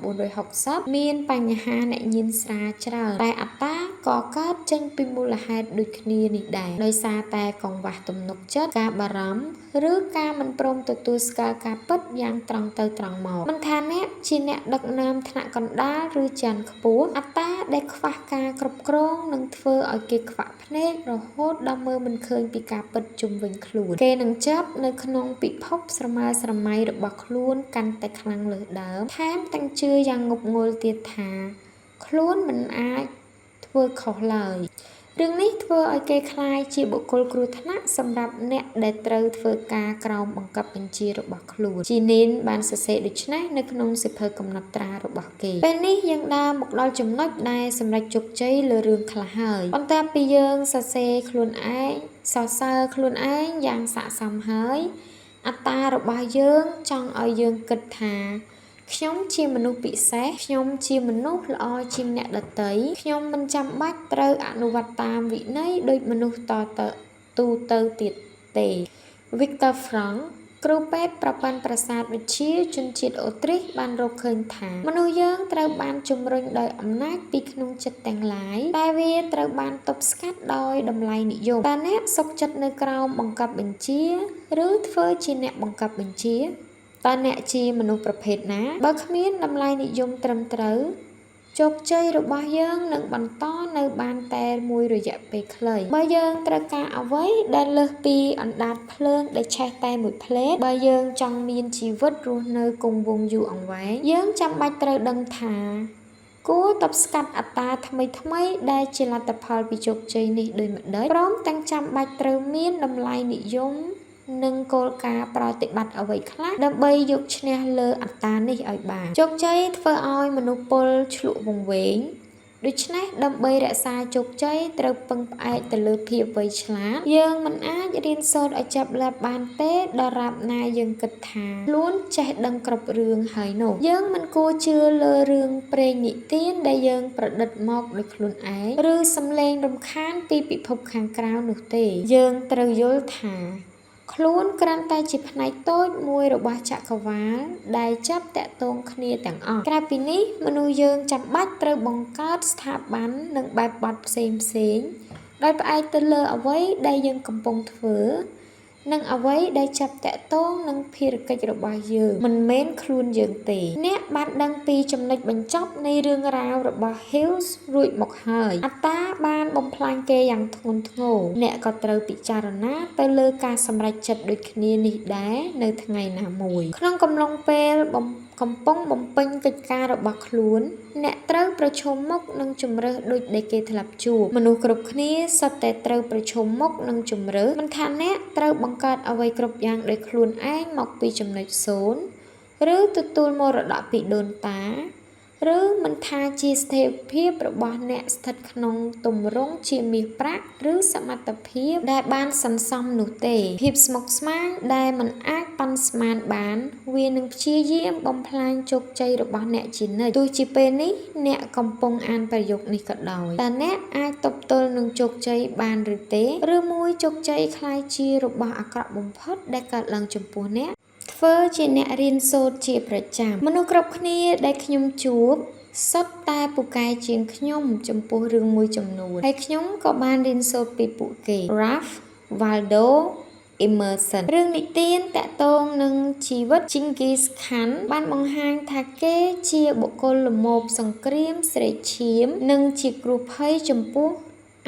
1960មានបញ្ហាអ្នកញៀនស្រាច្រើនតែអត្តាក៏កើតចេញពីមូលហេតុដូចគ្នានេះដែរដោយសារតែកង្វះទំនុកចិត្តការបារម្ភឬការមិនព្រមទទួលស្គាល់ការពិតយ៉ាងត្រង់ទៅត្រង់មកមិនថាអ្នកជាអ្នកដឹកនាំថ្នាក់កណ្ដាលឬជាន់ខ្ពស់អត្តាដែលខ្វះការគ្រប់គ្រងនឹងធ្វើឲ្យគេខ្វាក់ភ្នែករហូតដល់មើលមិនឃើញពីការពិតជុំវិញខ្លួនគេនឹងចាប់នៅក្នុងពិភពស្រមើស្រមៃរបស់ខ្លួនកាន់តែខ្លាំងលើសដើមថែមទាំងជឿយ៉ាងងប់ងល់ទៀតថាខ្លួនមិនអាចធ្វើខុសឡើយរឿងនេះធ្វើឲ្យគេคล้ายជាបុគ្គលគ្រោះថ្នាក់សម្រាប់អ្នកដែលត្រូវធ្វើការក្រោមបង្គាប់បញ្ជារបស់ខ្លួនជីនីនបានសរសេរដូច្នេះនៅក្នុងសៀវភៅកំណត់ត្រារបស់គេពេលនេះយើងដើរមកដល់ចំណុចដែលសម្រេចជោគជ័យលើរឿងខ្លះហើយបន្ទាប់ពីយើងសរសេរខ្លួនឯងសរសើរខ្លួនឯងយ៉ាងស័ក្តិសមហើយអត្តារបស់យើងចង់ឲ្យយើងគិតថាខ្ញុំជាមនុស្សពិសេសខ្ញុំជាមនុស្សល្អជាងអ្នកដទៃខ្ញុំមិនចាំបាច់ត្រូវអនុវត្តតាមវិន័យដូចមនុស្សទូទៅទៀតទេ Viktor Frankl គ្រូពេទ្យប្រព័ន្ធប្រសាទវិទ្យាជនជាតិអូទ្រីសបានរកឃើញថាមនុស្សយើងត្រូវបានជំរុញដោយអំណាចពីក្នុងចិត្តទាំងឡាយតែវាត្រូវបានទប់ស្កាត់ដោយតម្លៃនិយមតើអ្នកសុខចិត្តនៅក្រោមបង្គាប់បញ្ជាឬធ្វើជាអ្នកបង្គាប់បញ្ជាតើអ្នកជាមនុស្សប្រភេទណាបើគ្មានតម្លៃនិយមត្រឹមត្រូវជោគជ័យរបស់យើងនឹងបន្តនៅបានតែមួយរយៈពេលខ្លីបើយើងត្រូវការអ្វីដែលលើសពីអណ្ដាតភ្លើងដែលឆេះតែមួយភ្លែតបើយើងចង់មានជីវិតរស់នៅគង់វង្សយូរអង្វែងយើងចាំបាច់ត្រូវដឹងថាគួរទប់ស្កាត់អត្តាថ្មីដែលជាលទ្ធផលពីជោគជ័យនេះដូចម្ដេចព្រមទាំងចាំបាច់ត្រូវមានតម្លៃនិយមនិងគោលការណ៍ប្រតិបត្តិអ្វីខ្លះដើម្បីយកឈ្នះលើអត្តានេះឲ្យបានជោគជ័យធ្វើឲ្យមនុស្សពលឆ្លក់វង្វេងដូច្នេះដើម្បីរក្សាជោគជ័យត្រូវពឹងផ្អែកទៅលើភាពវៃឆ្លាតយើងមិនអាចរៀនសូត្រឲ្យចាប់លាប់បានទេដរាបណាយើងគិតថាខ្លួនចេះដឹងគ្រប់រឿងហើយនោះយើងមិនគួរជឿលើរឿងព្រេងនិទានដែលយើងប្រឌិតមកដោយខ្លួនឯងឬសំឡេងរំខានពីពិភពខាងក្រៅនោះទេយើងត្រូវយល់ថាខ្លួនគ្រាន់តែជាផ្នែកតូចមួយរបស់ចក្រវាឡដែលចាប់តាក់ទងគ្នាទាំងអស់ក្រៅពីនេះមនុស្សយើងចាំបាច់ត្រូវបង្កើតស្ថាប័ននិងបែបបទផ្សេងដោយផ្អែកទៅលើអ្វីដែលយើងកំពុងធ្វើនិងអ្វីដែលចាប់តាក់ទងនឹងភារកិច្ចរបស់យើងមិនមែនខ្លួនយើងទេអ្នកបានដឹងពីចំណុចបញ្ចប់នៃរឿងរ៉ាវរបស់ Hills រួចមកហើយអត្តាបានបំផ្លាញគេយ៉ាងធ្ងន់ធ្ងរអ្នកក៏ត្រូវពិចារណាទៅលើការសម្រេចចិត្តដូចគ្នានេះដែរនៅថ្ងៃណាមួយក្នុងកំឡុងពេលកំពុងបំពេញកិច្ចការរបស់ខ្លួនអ្នកត្រូវប្រឈមមុខនឹងជម្រើសដូចដែលគេធ្លាប់ជួបមនុស្សគ្រប់គ្នាសុទ្ធតែត្រូវប្រឈមមុខនឹងជម្រើសមិនថាអ្នកត្រូវបង្កើតអ្វីគ្រប់យ៉ាងដោយខ្លួនឯងមកពីចំណុច0ឬទទួលមរតកពីដូនតាឬមិនថាជាស្ថិរភាពរបស់អ្នកស្ថិតក្នុងទម្រង់ជាមាសប្រាក់ឬសមត្ថភាពដែលបានសន្សំនោះទេភាពស្មុគស្មាញដែលមិនអាចប៉ាន់ស្មានបានវានឹងព្យាយាមបំផ្លាញជោគជ័យរបស់អ្នកជានិច្ចទោះជាពេលនេះអ្នកកំពុងអានប្រយោគនេះក៏ដោយតើអ្នកអាចទប់ទល់នឹងជោគជ័យបានឬទេឬមួយជោគជ័យคล้ายជារបស់អាក្រក់បំផុតដែលកើតឡើងចំពោះអ្នកធ្វើជាអ្នករៀនសូត្រជាប្រចាំមនុស្សគ្រប់គ្នាដែលខ្ញុំជួបសុទ្ធតែពូកែជាងខ្ញុំចំពោះរឿងមួយចំនួនហើយខ្ញុំក៏បានរៀនសូត្រពីពួកគេ Ralph Waldo Emerson រឿងនិទានតាក់ទងនឹងជីវិត Genghis Khan បានបង្ហាញថាគេជាបុគ្គលល្មមសង្គ្រាមស្រេកឈាមនិងជាគ្រោះភ័យចំពោះ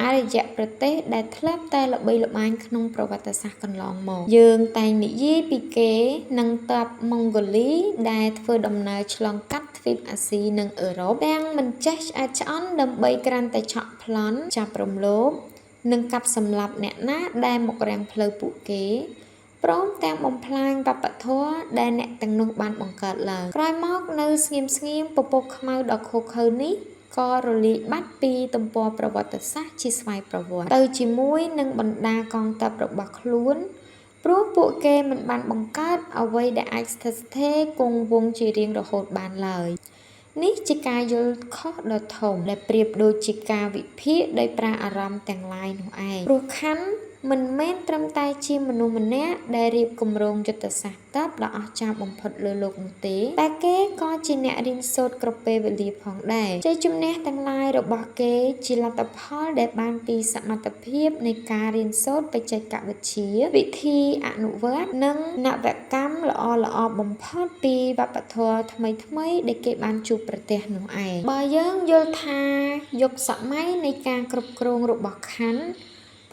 អរិយប្រទេសដែលធ្លាប់តែល្បីល្បាញក្នុងប្រវត្តិសាស្ត្រកន្លងមកយើងតែងនិយាយពីគេនិងទ័ពម៉ុងហ្គូលីដែលធ្វើដំណើរឆ្លងកាត់ទ្វីបអាស៊ីនិងអឺរ៉ុបទាំងមិនចេះឆ្អែតឆ្អន់ដើម្បីក្រាន់តែឆក់ប្លន់ចាប់រំលោភនិងកាប់សម្លាប់អ្នកណាដែលមករាំងផ្លូវពួកគេព្រមទាំងបំផ្លាញវប្បធម៌ដែលអ្នកទាំងនោះបានបង្កើតឡើងក្រោយមកនៅស្ងៀមពពកខ្មៅដ៏ឃោរឃៅនេះក៏រលាយបាត់ពីទំព័រប្រវត្តិសាស្ត្រជាស្វ័យប្រវត្តិទៅជាមួយនឹងបណ្ដាកងទ័ពរបស់ខ្លួនព្រោះពួកគេមិនបានបង្កើតអ្វីដែលអាចស្ថិតស្ថេរគង់វង្សជារៀងរហូតបានឡើយ នេះជាការយល់ខុសដ៏ធំដែលប្រៀបដូចជាការវិភាគដោយប្រើអារម្មណ៍ទាំងឡាយនោះឯងព្រោះខណ្ឌមិនមែនត្រឹមតែជាមនុស្សម្នាក់ដែលរៀបគម្រោងយុទ្ធសាស្ត្រទ័ពដ៏អស្ចារ្យបំផុតលើโลกនោះទេតែគេក៏ជាអ្នករៀនសូត្រគ្រប់ពេលវេលាផងដែរជ័យជំនះទាំងឡាយរបស់គេជាលទ្ធផលដែលបានពីសមត្ថភាពនៃការរៀនសូត្របច្ចេកវិទ្យាវិធីអនុវត្តនិងនវកម្មល្អៗបំផុតពីវប្បធម៌ថ្មីៗដែលគេបានជួបប្រទះនោះឯងបើយើងយល់ថាយុគសម័យនៃការគ្រប់គ្រងរបស់ខណ្ឌ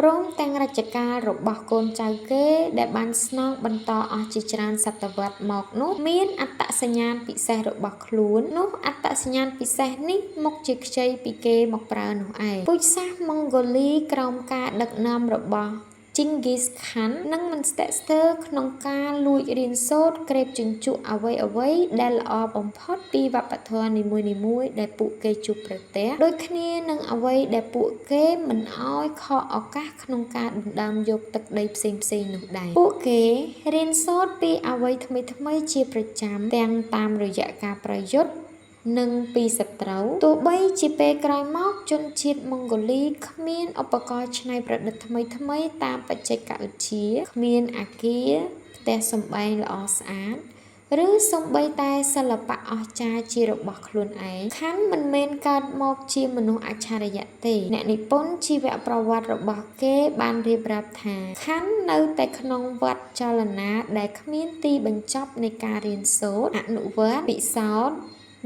ព្រមទាំងរជ្ជកាលរបស់កូនចៅគេដែលបានស្នងបន្តអស់ជាច្រើនសតវត្សរ៍មកនោះមានអត្តសញ្ញាណពិសេសរបស់ខ្លួននោះអត្តសញ្ញាណពិសេសនេះមកជាខ្ចីពីគេមកប្រើនោះឯងពូជសាសន៍ម៉ុងហ្គូលីក្រោមការដឹកនាំរបស់Genghis Khan នឹងមិនស្ទាក់ស្ទើរក្នុងការលួចរៀនសូត្រក្រេបជញ្ជក់អ្វីៗដែលល្អបំផុតពីវប្បធម៌នីមួយៗដែលពួកគេជួបប្រទះដូចគ្នានឹងអ្វីដែលពួកគេមិនអោយខកឱកាសក្នុងការដណ្ដើមយកទឹកដីផ្សេងៗនោះដែរពួកគេរៀនសូត្រពីអ្វីថ្មីៗជាប្រចាំទាំងតាមរយៈការប្រយុទ្ធនិងពីសត្រូវទោះបីជាពេលក្រោយមកជនជាតិម៉ុងហ្គូលីគ្មានឧបករណ៍ច្នៃប្រឌិតថ្មីៗតាមបច្ចេកវិទ្យាគ្មានអគារផ្ទះសម្បែងល្អស្អាតឬសូម្បីតែសិល្បៈអស្ចារ្យជារបស់ខ្លួនឯងខណ្ឌមិនមែនកើតមកជាមនុស្សអច្ឆរិយៈទេអ្នកនិពន្ធជីវប្រវត្តិរបស់គេបានរៀបរាប់ថាខណ្ឌនៅតែក្នុងវដ្តចលនាដែលគ្មានទីបញ្ចប់នៃការរៀនសូត្រអនុវត្តពិសោធន៍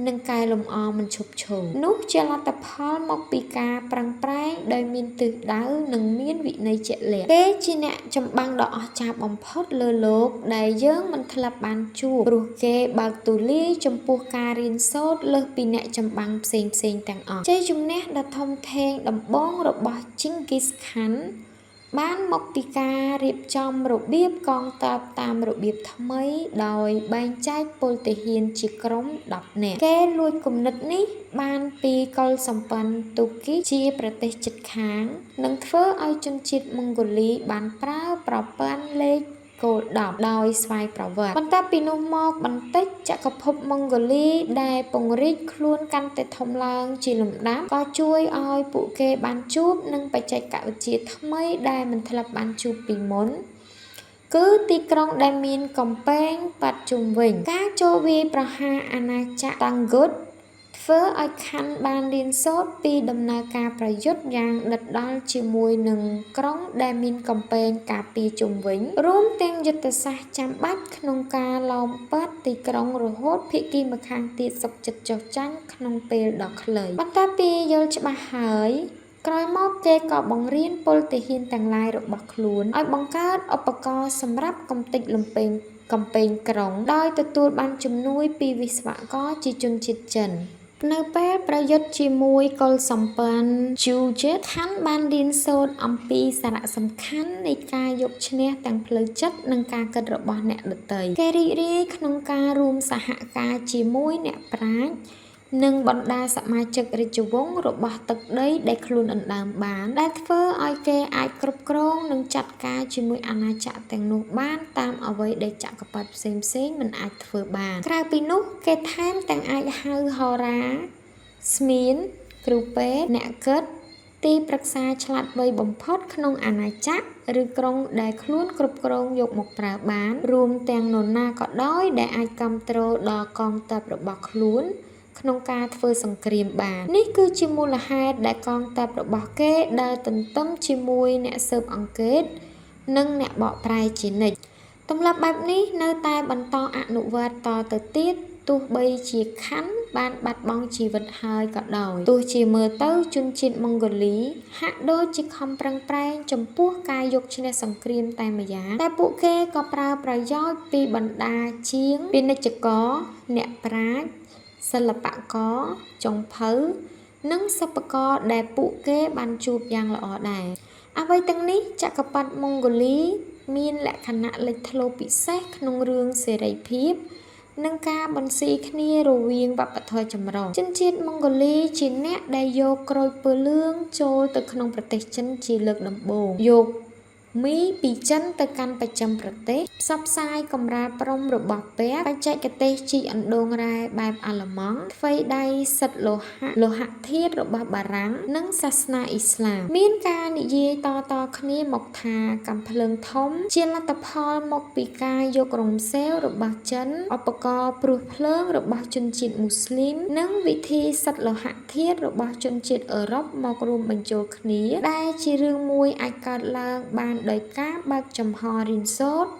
និងកែលម្អមិនឈប់ឈរនោះជាលទ្ធផលមកពីការប្រឹងប្រែងដោយមានទិសដៅនិងមានវិន័យជាក់លាក់គេជាអ្នកចម្បាំងដ៏អស្ចារ្យបំផុតលើโลกដែលយើងមិនធ្លាប់បានជួបព្រោះគេបើកទូលាយចំពោះការរៀនសូត្រលើសពីអ្នកចម្បាំងផ្សេងៗទាំងអស់ជ័យជំនះដ៏ធំធេងដំបូងរបស់ Genghis Khanបានមកពីការរៀបចំរបៀបកងទ័ពតាមរបៀបថ្មីដោយបែងចែកពលទាហានជាក្រុម10នាក់គេលួចគំនិតនេះបានពីកុលសម្ព័ន្ធទូគីជាប្រទេសជិតខាងនិងធ្វើឲ្យជនជាតិម៉ុងហ្គូលីបានប្រើប្រព័ន្ធលេខគោល10ដោយស្វ័យប្រវត្តិបន្ទាប់ពីនោះមកបន្តិចចក្រភពម៉ុងហ្គូលីដែលពង្រីកខ្លួនកាន់តែធំឡើងជាលំដាប់ក៏ជួយឲ្យពួកគេបានជួបនឹងបច្ចេកវិទ្យាថ្មីដែលមិនធ្លាប់បានជួបពីមុនគឺទីក្រុងដែលមានកំពែងប៉ាត់ជុំវិញការចូលវាយប្រហារអាណាចក្រតាំងហ្គុតធ្វើឲ្យខណ្ឌបានរៀនសូត្រពីដំណើរការប្រយុទ្ធយ៉ាងដិតដល់ជាមួយនឹងក្រុងដែលមានកំពែងការពារជុំវិញរួមទាំងយុទ្ធសាស្ត្រចាំបាច់ក្នុងការឡោមប៉ាត់ទីក្រុងរហូតភាគីម្ខាងទៀតសុខចិត្តចុះចាញ់ក្នុងពេលដ៏ខ្លីបន្ទាប់ពីយល់ច្បាស់ហើយក្រោយមកគេក៏បង្រៀនពលទាហានទាំងឡាយរបស់ខ្លួនឲ្យបង្កើតឧបករណ៍សម្រាប់កំទេចលំពែងកំពែងក្រុងដោយទទួលបានជំនួយពីវិស្វករជាជនជាតិចិននៅពេលប្រយុទ្ធជាមួយកុលសម្ព័ន្ធជូជេខណ្ឌបានរៀនសូត្រអំពីសារៈសំខាន់នៃការយកឈ្នះទាំងផ្លូវចិត្តនិងការគិតរបស់អ្នកដទៃគេរីករាយក្នុងការរួមសហការជាមួយអ្នកប្រាជ្ញនិងបណ្ដាសមាជិករាជវង្សរបស់ទឹកដីដែលខ្លួនអណ្ដើមបានដែលធ្វើឲ្យគេអាចគ្រប់គ្រងនិងចាត់ការជាមួយអាណាចក្រទាំងនោះបានតាមអ្វីដែលចក្រពត្តិផ្សេងៗមិនអាចធ្វើបានក្រៅពីនោះគេថែមទាំងអាចហៅហោរាស្មៀនគ្រូពេទ្យអ្នកគិតទីប្រឹក្សាឆ្លាតវៃបំផុតក្នុងអាណាចក្រឬក្រុងដែលខ្លួនគ្រប់គ្រងយកមកប្រើបានរួមទាំងនរណាក៏ដោយដែលអាចគ្រប់គ្រងដល់កងទ័ពរបស់ខ្លួនក្នុងការធ្វើសង្គ្រាមបាននេះគឺជាមូលហេតុដែលកងទ័ពរបស់គេដើរទន្ទឹមជាមួយអ្នកស៊ើបអង្កេតនិងអ្នកបកប្រែជានិច្ចទម្លាប់បែបនេះនៅតែបន្តអនុវត្តតទៅទៀតទោះបីជាខណ្ឌបានបាត់បង់ជីវិតហើយក៏ដោយទោះជាមើលទៅជនជាតិម៉ុងហ្គូលីហាក់ដូចជាខំប្រឹងប្រែងចំពោះការយកឈ្នះសង្គ្រាមតែម្យ៉ាងតែពួកគេក៏ប្រើប្រយោជន៍ពីបណ្ដាជាងពាណិជ្ជករអ្នកប្រាជ្ញសិល្បករចុងភៅនិងសិប្បករដែលពួកគេបានជួបយ៉ាងល្អដែរអ្វីទាំងនេះចក្រពត្តិម៉ុងហ្គូលីមានលក្ខណៈលេចធ្លោពិសេសក្នុងរឿងសេរីភាពនិងការបន្ស៊ីគ្នារវាងវប្បធម៌ចម្រុះជនជាតិម៉ុងហ្គូលីជាអ្នកដែលយកក្រូចពើលឿងចូលទៅក្នុងប្រទេសចិនជាលើកដំបូងយក មីពីចិនទៅកាន់បស្ចិមប្រទេសផ្សព្វផ្សាយកម្រាលព្រំរបស់ពេទ្យបច្ចេកទេសជីកអណ្ដូងរ៉ែបែបអាល្លឺម៉ង់ថ្វីដៃសិទ្ធិលោហៈធាតុរបស់បារាំងនិងសាសនាអ៊ីស្លាមមានការនិយាយតគ្នាមកថាកាំភ្លើងធំជាលទ្ធផលមកពីការយករំសេវរបស់ចិនឧបករណ៍ព្រោះភ្លើងរបស់ជនជាតិមូស្លីមនិងវិធីសិទ្ធិលោហៈធាតុរបស់ជនជាតិអឺរ៉ុបមករួមបញ្ចូលគ្នាដែលជារឿងមួយអាចកើតឡើងបានដោយការបើកចំហរៀនសូត្រ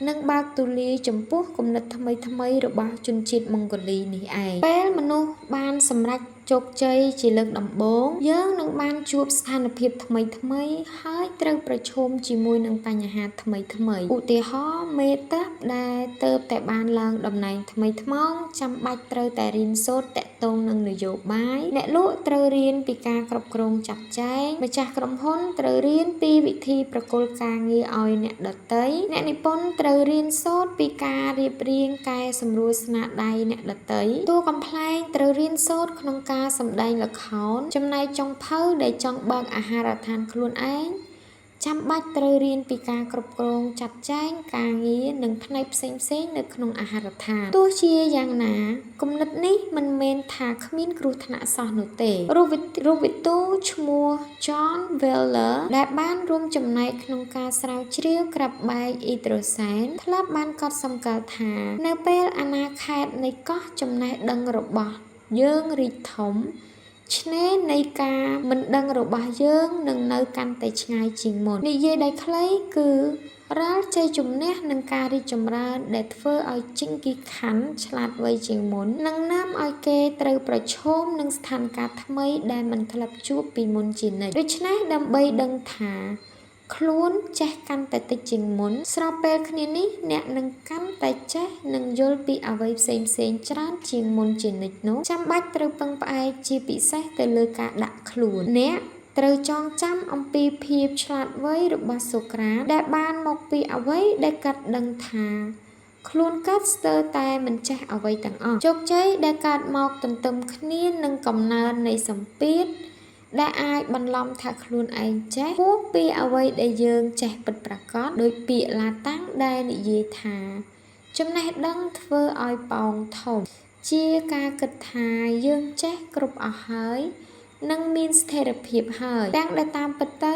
និងបើកទូលាយចំពោះគំនិតថ្មីៗរបស់ជនជាតិម៉ុងហ្គូលីនេះឯងពេលមនុស្សបានសម្រេចជោគជ័យជាលើកដំបូងយើងនឹងបានជួបស្ថានភាពថ្មីហើយត្រូវប្រឈមជាមួយនឹងបញ្ហាថ្មីឧទាហរណ៍មេតើដែលទៅតែបានឡើងតំណែងថ្មីថ្មោងចាំបាច់ត្រូវតែរៀនសូត្រតាក់ទងនឹងនយោបាយអ្នកលក់ត្រូវរៀនពីការគ្រប់គ្រងចាត់ចែងម្ចាស់ក្រុមហ៊ុនត្រូវរៀនពីវិធីប្រគល់ការងារឲ្យអ្នកដទៃអ្នកនិពន្ធត្រូវរៀនសូត្រពីការរៀបរៀងកែសម្រួលស្នាដៃអ្នកដទៃតួកំប្លែងត្រូវរៀនសូត្រក្នុងការសម្ដែងល្ខោនចំណែកចុងភៅដែលចង់បើកអាហារដ្ឋានខ្លួនឯងចាំបាច់ត្រូវរៀនពីការគ្រប់គ្រងចាត់ចែងការងារនិងផ្នែកផ្សេងៗនៅក្នុងអាហារដ្ឋានទោះជាយ៉ាងណាគំនិតនេះមិនមែនថាគ្មានគ្រោះថ្នាក់សោះនោះទេរូបវិទូឈ្មោះ John Wheeler ដែលបានរួមចំណែកក្នុងការស្រាវជ្រាវក្រាប់បែកអ៊ីដ្រូសែនធ្លាប់បានកត់សម្គាល់ថានៅពេលអាណាខេត្តនៃកោះចំណេះដឹងរបស់យើងរីកធំឆ្នេរនៃការមិនដឹងរបស់យើងនឹងនៅកាន់តែឆ្ងាយជាងមុននិយាយដោយខ្លីគឺរាល់ជ័យជំនះនឹងការរីកចម្រើនដែលធ្វើឲ្យជីងគីខាន់ឆ្លាតវៃជាងមុននឹងនាំឲ្យគេត្រូវប្រឈមនឹងស្ថានភាពថ្មីដែលមិនធ្លាប់ជួបពីមុនជានិច្ចដូច្នេះដើម្បីដឹងថាខ្លួនចេះកាន់តែតិចជាងមុនស្របពេលគ្នានេះអ្នកនឹងកាន់តែចេះនឹងយល់ពីអ្វីផ្សេងច្រើនជាងមុនជានិច្ចនោះចាំបាច់ត្រូវពឹងផ្អែកជាពិសេសទៅលើការដាក់ខ្លួនអ្នកត្រូវចងចាំអំពីភាពឆ្លាតវៃរបស់សូក្រាតដែលបានមកពីអ្វីដែលគាត់ដឹងថាខ្លួនគាត់ស្ទើរតែមិនចេះអ្វីទាំងអស់ជោគជ័យដែលកើតមកទន្ទឹមគ្នានឹងកំណើននៃសម្ពាធដែលអាចបន្លំថាខ្លួនឯងចេះហួសពីអ្វីដែលយើងចេះពិតប្រាកដដោយពាក្យឡាតាំងដែលនិយាយថាចំណេះដឹងធ្វើឲ្យប៉ោងធំជាការគិតថាយើងចេះគ្រប់អស់ហើយនិងមានស្ថិរភាពហើយទាំងដែលតាមពិតទៅ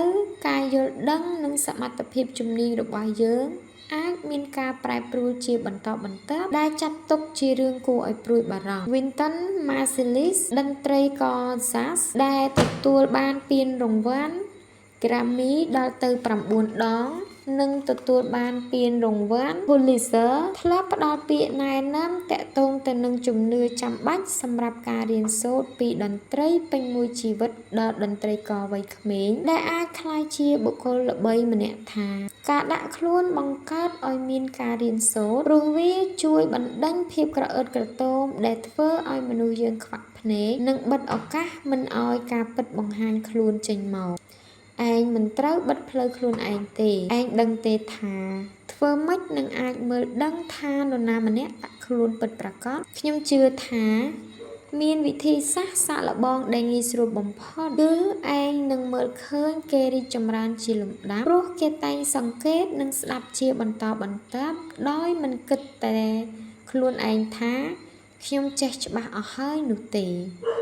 ការយល់ដឹងនិងសមត្ថភាពជំនាញរបស់យើងអាចមានការប្រែប្រួលជាបន្តបន្ទាប់ដែលចាត់ទុកជារឿងគួរឲ្យព្រួយបារម្ភ Wynton Marsalis តន្ត្រីករ Jazz ដែលទទួលបានពានរង្វាន់ Grammy ដល់ទៅ9 ដងនិងទទួលបានពានរង្វាន់ Pulitzer ធ្លាប់ផ្ដល់ពាក្យណែនាំតាក់ទងទៅនឹងជំនឿចាំបាច់សម្រាប់ការរៀនសូត្រពីតន្ត្រីពេញមួយជីវិតដល់តន្ត្រីករវ័យក្មេងដែលអាចក្លាយជាបុគ្គលល្បីម្នាក់ថាការដាក់ខ្លួនបង្កើតឲ្យមានការរៀនសូត្រព្រោះវាជួយបណ្ដេញភាពក្រអឺតក្រទមដែលធ្វើឲ្យមនុស្សយើងខ្វាក់ភ្នែកនិងបិទឱកាសមិនឲ្យការពិតបង្ហាញខ្លួនចេញមកឯងមិនត្រូវបិទផ្លូវខ្លួនឯងទេឯងដឹងទេថាធ្វើម៉េចនឹងអាចមើលដឹងថានរណាម្នាក់ដាក់ខ្លួនពិតប្រាកដខ្ញុំជឿថាមានវិធីសាស្ត្រសាកល្បងដែលងាយស្រួលបំផុតគឺឯងនឹងមើលឃើញគេរីកចម្រើនជាលំដាប់ព្រោះគេតែងសង្កេតនិងស្ដាប់ជាបន្តបន្ទាប់ដោយមិនគិតតែខ្លួនឯងថាខ្ញុំចេះច្បាស់អស់ហើយនោះទេ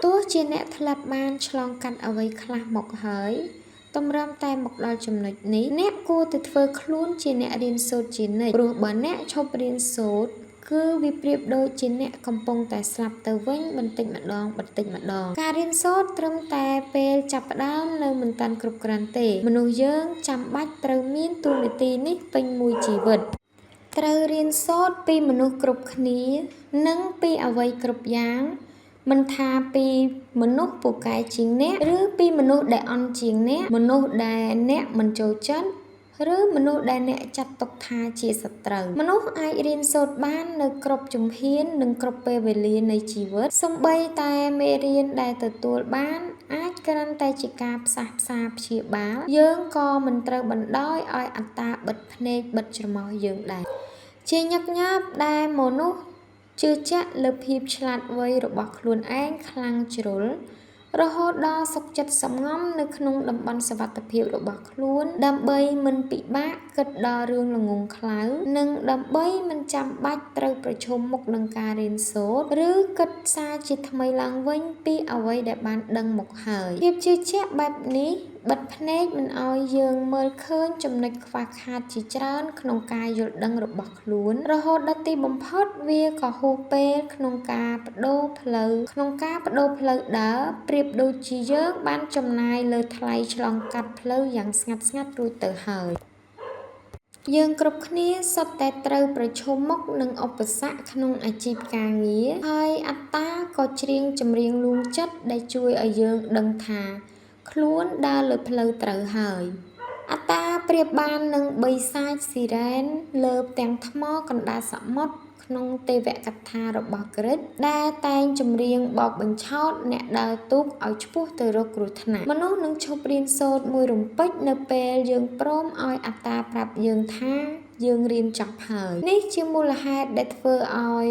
ទោះជាអ្នកធ្លាប់បានឆ្លងកាត់អ្វីខ្លះមកហើយតម្រាំតែមកដល់ចំណុចនេះអ្នកគួរតែធ្វើខ្លួនជាអ្នករៀនសូត្រជានិច្ចព្រោះបើអ្នកឈប់រៀនសូត្រគឺវាប្រៀបដូចជាអ្នកកំពុងតែស្លាប់ទៅវិញបន្តិចម្ដងការរៀនសូត្រត្រឹមតែពេលចាប់ផ្ដើមនៅមិនតាន់គ្រប់គ្រាន់ទេមនុស្សយើងចាំបាច់ត្រូវមានតួនាទីនេះពេញមួយជីវិតត្រូវរៀនសូត្រពីមនុស្សគ្រប់គ្នានិងពីអ្វីគ្រប់យ៉ាងមិនថាពីមនុស្សពូកែជាងអ្នកឬពីមនុស្សដែលអន់ជាងអ្នកមនុស្សដែលអ្នកមិនចូលចិត្តឬមនុស្សដែលអ្នកចាត់ទុកថាជាសត្រូវមនុស្សអាចរៀនសូត្របាននៅគ្រប់ជំហាននិងគ្រប់ពេលវេលានៃជីវិតសូម្បីតែមេរៀនដែលទទួលបានអាចគ្រាន់តែជាការផ្សះផ្សាព្យាបាលយើងក៏មិនត្រូវបណ្ដោយឲ្យអត្តាបិទភ្នែកបិទច្រមុះយើងដែរជាញឹកញាប់ដែលមនុស្សជឿជាក់លើភាពឆ្លាតវៃរបស់ខ្លួនឯងខ្លាំងជ្រុល រហូតដល់សុខចិត្តសំងំនៅក្នុងតំបន់សុវត្ថិភាពរបស់ខ្លួនដើម្បីមិនពិបាកគិតដល់រឿងល្ងង់ខ្លៅនិងដើម្បីមិនចាំបាច់ត្រូវប្រឈមមុខនឹងការរៀនសូត្រឬគិតសារជាថ្មីឡើងវិញពីអ្វីដែលបានដឹងមកហើយភាពជឿជាក់បែបនេះបិទភ្នែកមិនឲ្យយើងមើលឃើញចំណុចខ្វះខាតជាច្រើនក្នុងការយល់ដឹងរបស់ខ្លួនរហូតដល់ទីបំផុតវាក៏ហួសពេលក្នុងការបដូរផ្លូវដើរប្រៀបដូចជាយើងបានចំណាយលើថ្លៃឆ្លងកាត់ផ្លូវយ៉ាងស្ងាត់រួចទៅហើយយើងគ្រប់គ្នាសុទ្ធតែត្រូវប្រឈមមុខនឹងឧបសគ្គក្នុងអាជីពការងារហើយអត្តាក៏ច្រៀងចម្រៀងលួងចិត្តដែលជួយឲ្យយើងដឹងថាខ្លួនដើរលើផ្លូវត្រូវហើយអត្តាប្រៀបបាននឹងបិសាចស៊ីរ៉ែនលើផ្ទាំងថ្មកណ្ដាលសមុទ្រក្នុងទេវកថារបស់ក្រិកដែលតែងចម្រៀងបោកបញ្ឆោតអ្នកដើរទូកឲ្យឆ្ពោះទៅរកគ្រោះថ្នាក់មនុស្សនឹងឈប់រៀនសូត្រមួយរំពេចនៅពេលយើងព្រមឲ្យអត្តាប្រាប់យើងថាយើងរៀនចប់ហើយនេះជាមូលហេតុដែលធ្វើឲ្យ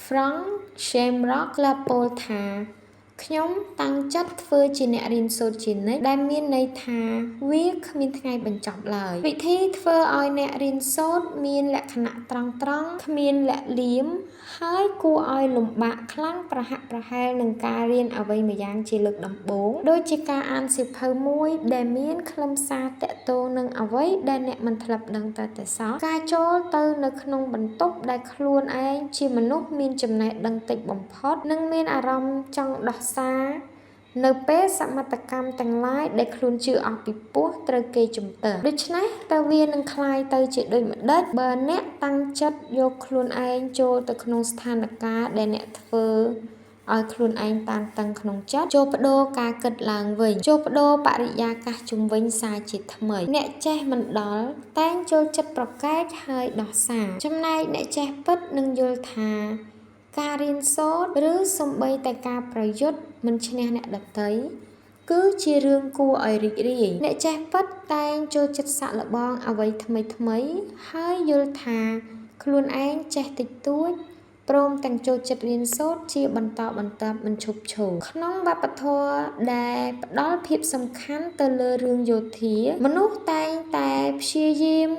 Frank Shamrock ក្លាពោលថាខ្ញុំតាំងចិត្តធ្វើជាអ្នករៀនសូត្រជានិច្ចដែលមានន័យថាវាគ្មានថ្ងៃបញ្ចប់ឡើយវិធីធ្វើឲ្យអ្នករៀនសូត្រមានលក្ខណៈត្រង់គ្មានលាក់លៀមហើយគួរឲ្យលំបាកខ្លាំងប្រហាក់ប្រហែលនឹងការរៀនអ្វីម្យ៉ាងជាលើកដំបូងដូចជាការអានសៀវភៅមួយដែលមានខ្លឹមសារតាក់ទងនឹងអ្វីដែលអ្នកមិនធ្លាប់ដឹងតែសោះការចូលទៅនៅក្នុងបន្ទប់ដែលខ្លួនឯងជាមនុស្សមានចំណេះដឹងតិចបំផុតនិងមានអារម្មណ៍ចង់ដោះសារនៅពេលសមត្ថកម្មទាំងឡាយដែលខ្លួនជឿអស់ពីពោះត្រូវគេជំទាស់ដូច្នេះតើវានឹងคล้ายទៅជាដូចម្ដេចបើអ្នកតាំងចិត្តយកខ្លួនឯងចូលទៅក្នុងស្ថានភាពដែលអ្នកធ្វើឲ្យខ្លួនឯងតានតឹងក្នុងចិត្តចូលបដូរការគិតឡើងវិញចូលបដូរបរិយាកាសជុំវិញសារជាថ្មីអ្នកចេះមិនដល់តែងចូលចិត្តប្រកែកហើយដោះសារចំណែកអ្នកចេះពិតនឹងយល់ថាការរៀនសូត្រឬសូម្បីតែការប្រយុទ្ធមិនឈ្នះអ្នកដទៃគឺជារឿងគួរឲ្យរីករាយអ្នកចេះពិតតែងចូលចិត្តសាកល្បងអ្វីថ្មីហើយយល់ថាខ្លួនឯងចេះតិចតួចព្រមទាំងចូលចិត្តរៀនសូត្រជាបន្តបន្ទាប់មិនឈប់ឈរក្នុងវប្បធម៌ដែលផ្ដល់ភាពសំខាន់ទៅលើរឿងយោធាមនុស្សតែងតែព្យាយាម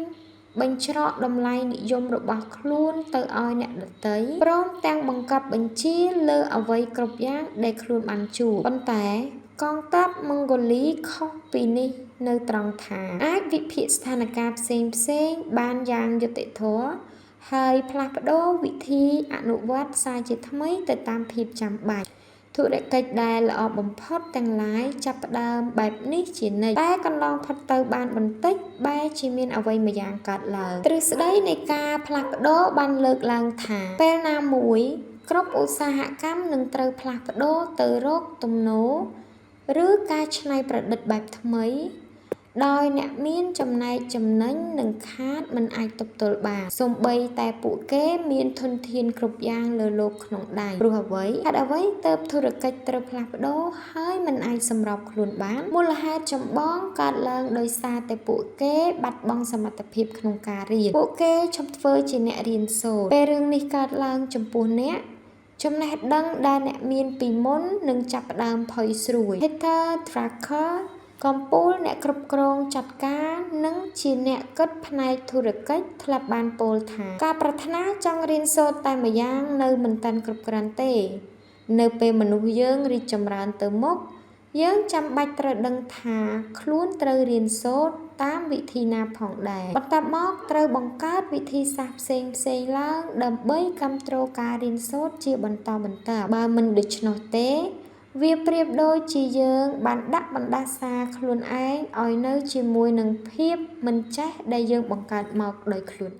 បញ្ច្រកតម្លៃនិយមរបស់ខ្លួនទៅឲ្យអ្នកដទៃព្រមទាំងបង្កប់បញ្ជាលើអ្វីគ្រប់យ៉ាងដែលខ្លួនបានជួបប៉ុន្តែកងទ័ពម៉ុងហ្គូលីខុសពីនេះនៅត្រង់ថាអាចវិភាគស្ថានភាពផ្សេងបានយ៉ាងយុត្តិធម៌ហើយផ្លាស់ប្ដូរវិធីអនុវត្តសារជាថ្មីទៅតាមភាពចាំបាច់ធុរកិច្ចដែលល្អបំផុតទាំងឡាយចាប់ផ្ដើមបែបនេះជានិច្ចតែកន្លងផុតទៅបានបន្តិចបែរជាមានអ្វីម្យ៉ាងកើតឡើងទ្រឹស្ដីនៃការផ្លាស់ប្ដូរបានលើកឡើងថាពេលណាមួយគ្រប់ឧស្សាហកម្មនឹងត្រូវផ្លាស់ប្ដូរទៅរកទំនោរឬការច្នៃប្រឌិតបែបថ្មីដោយអ្នកមានចំណែកចំណេញនឹងខាតមិនអាចទប់ទល់បានសូម្បីតែពួកគេមានធនធានគ្រប់យ៉ាងលើលោកក្នុងដៃព្រោះអ្វីហេតុអ្វីទើបធុរកិច្ចត្រូវផ្លាស់ប្ដូរហើយមិនអាចសម្របខ្លួនបានមូលហេតុចម្បងកើតឡើងដោយសារតែពួកគេបាត់បង់សមត្ថភាពក្នុងការរៀនពួកគេឈប់ធ្វើជាអ្នករៀនសូត្រពេលរឿងនេះកើតឡើងចំពោះអ្នកចំណេះដឹងដែលអ្នកមានពីមុននឹងចាប់ផ្ដើមផុយស្រួយ Peter Drucker កំពូលអ្នកគ្រប់គ្រងចាត់ការនិងជាអ្នកគិតផ្នែកធុរកិច្ចធ្លាប់បានពោលថាការប្រាថ្នាចង់រៀនសូត្រតែម្យ៉ាងនៅមិនទាន់គ្រប់គ្រាន់ទេនៅពេលមនុស្សយើងរីកចម្រើនទៅមុខយើងចាំបាច់ត្រូវដឹងថាខ្លួនត្រូវរៀនសូត្រតាមវិធីណាផងដែរបន្ទាប់មកត្រូវបង្កើតវិធីសាស្ត្រផ្សេងឡើងដើម្បីគាំទ្រការរៀនសូត្រជាបន្តបន្ទាប់បើមិនដូច្នោះទេវាប្រៀបដូចជាយើងបានដាក់បណ្ដាសាខ្លួនឯងឲ្យនៅជាមួយនឹងភាពមិនចេះដែលយើងបង្កើតមកដោយខ្លួនឯង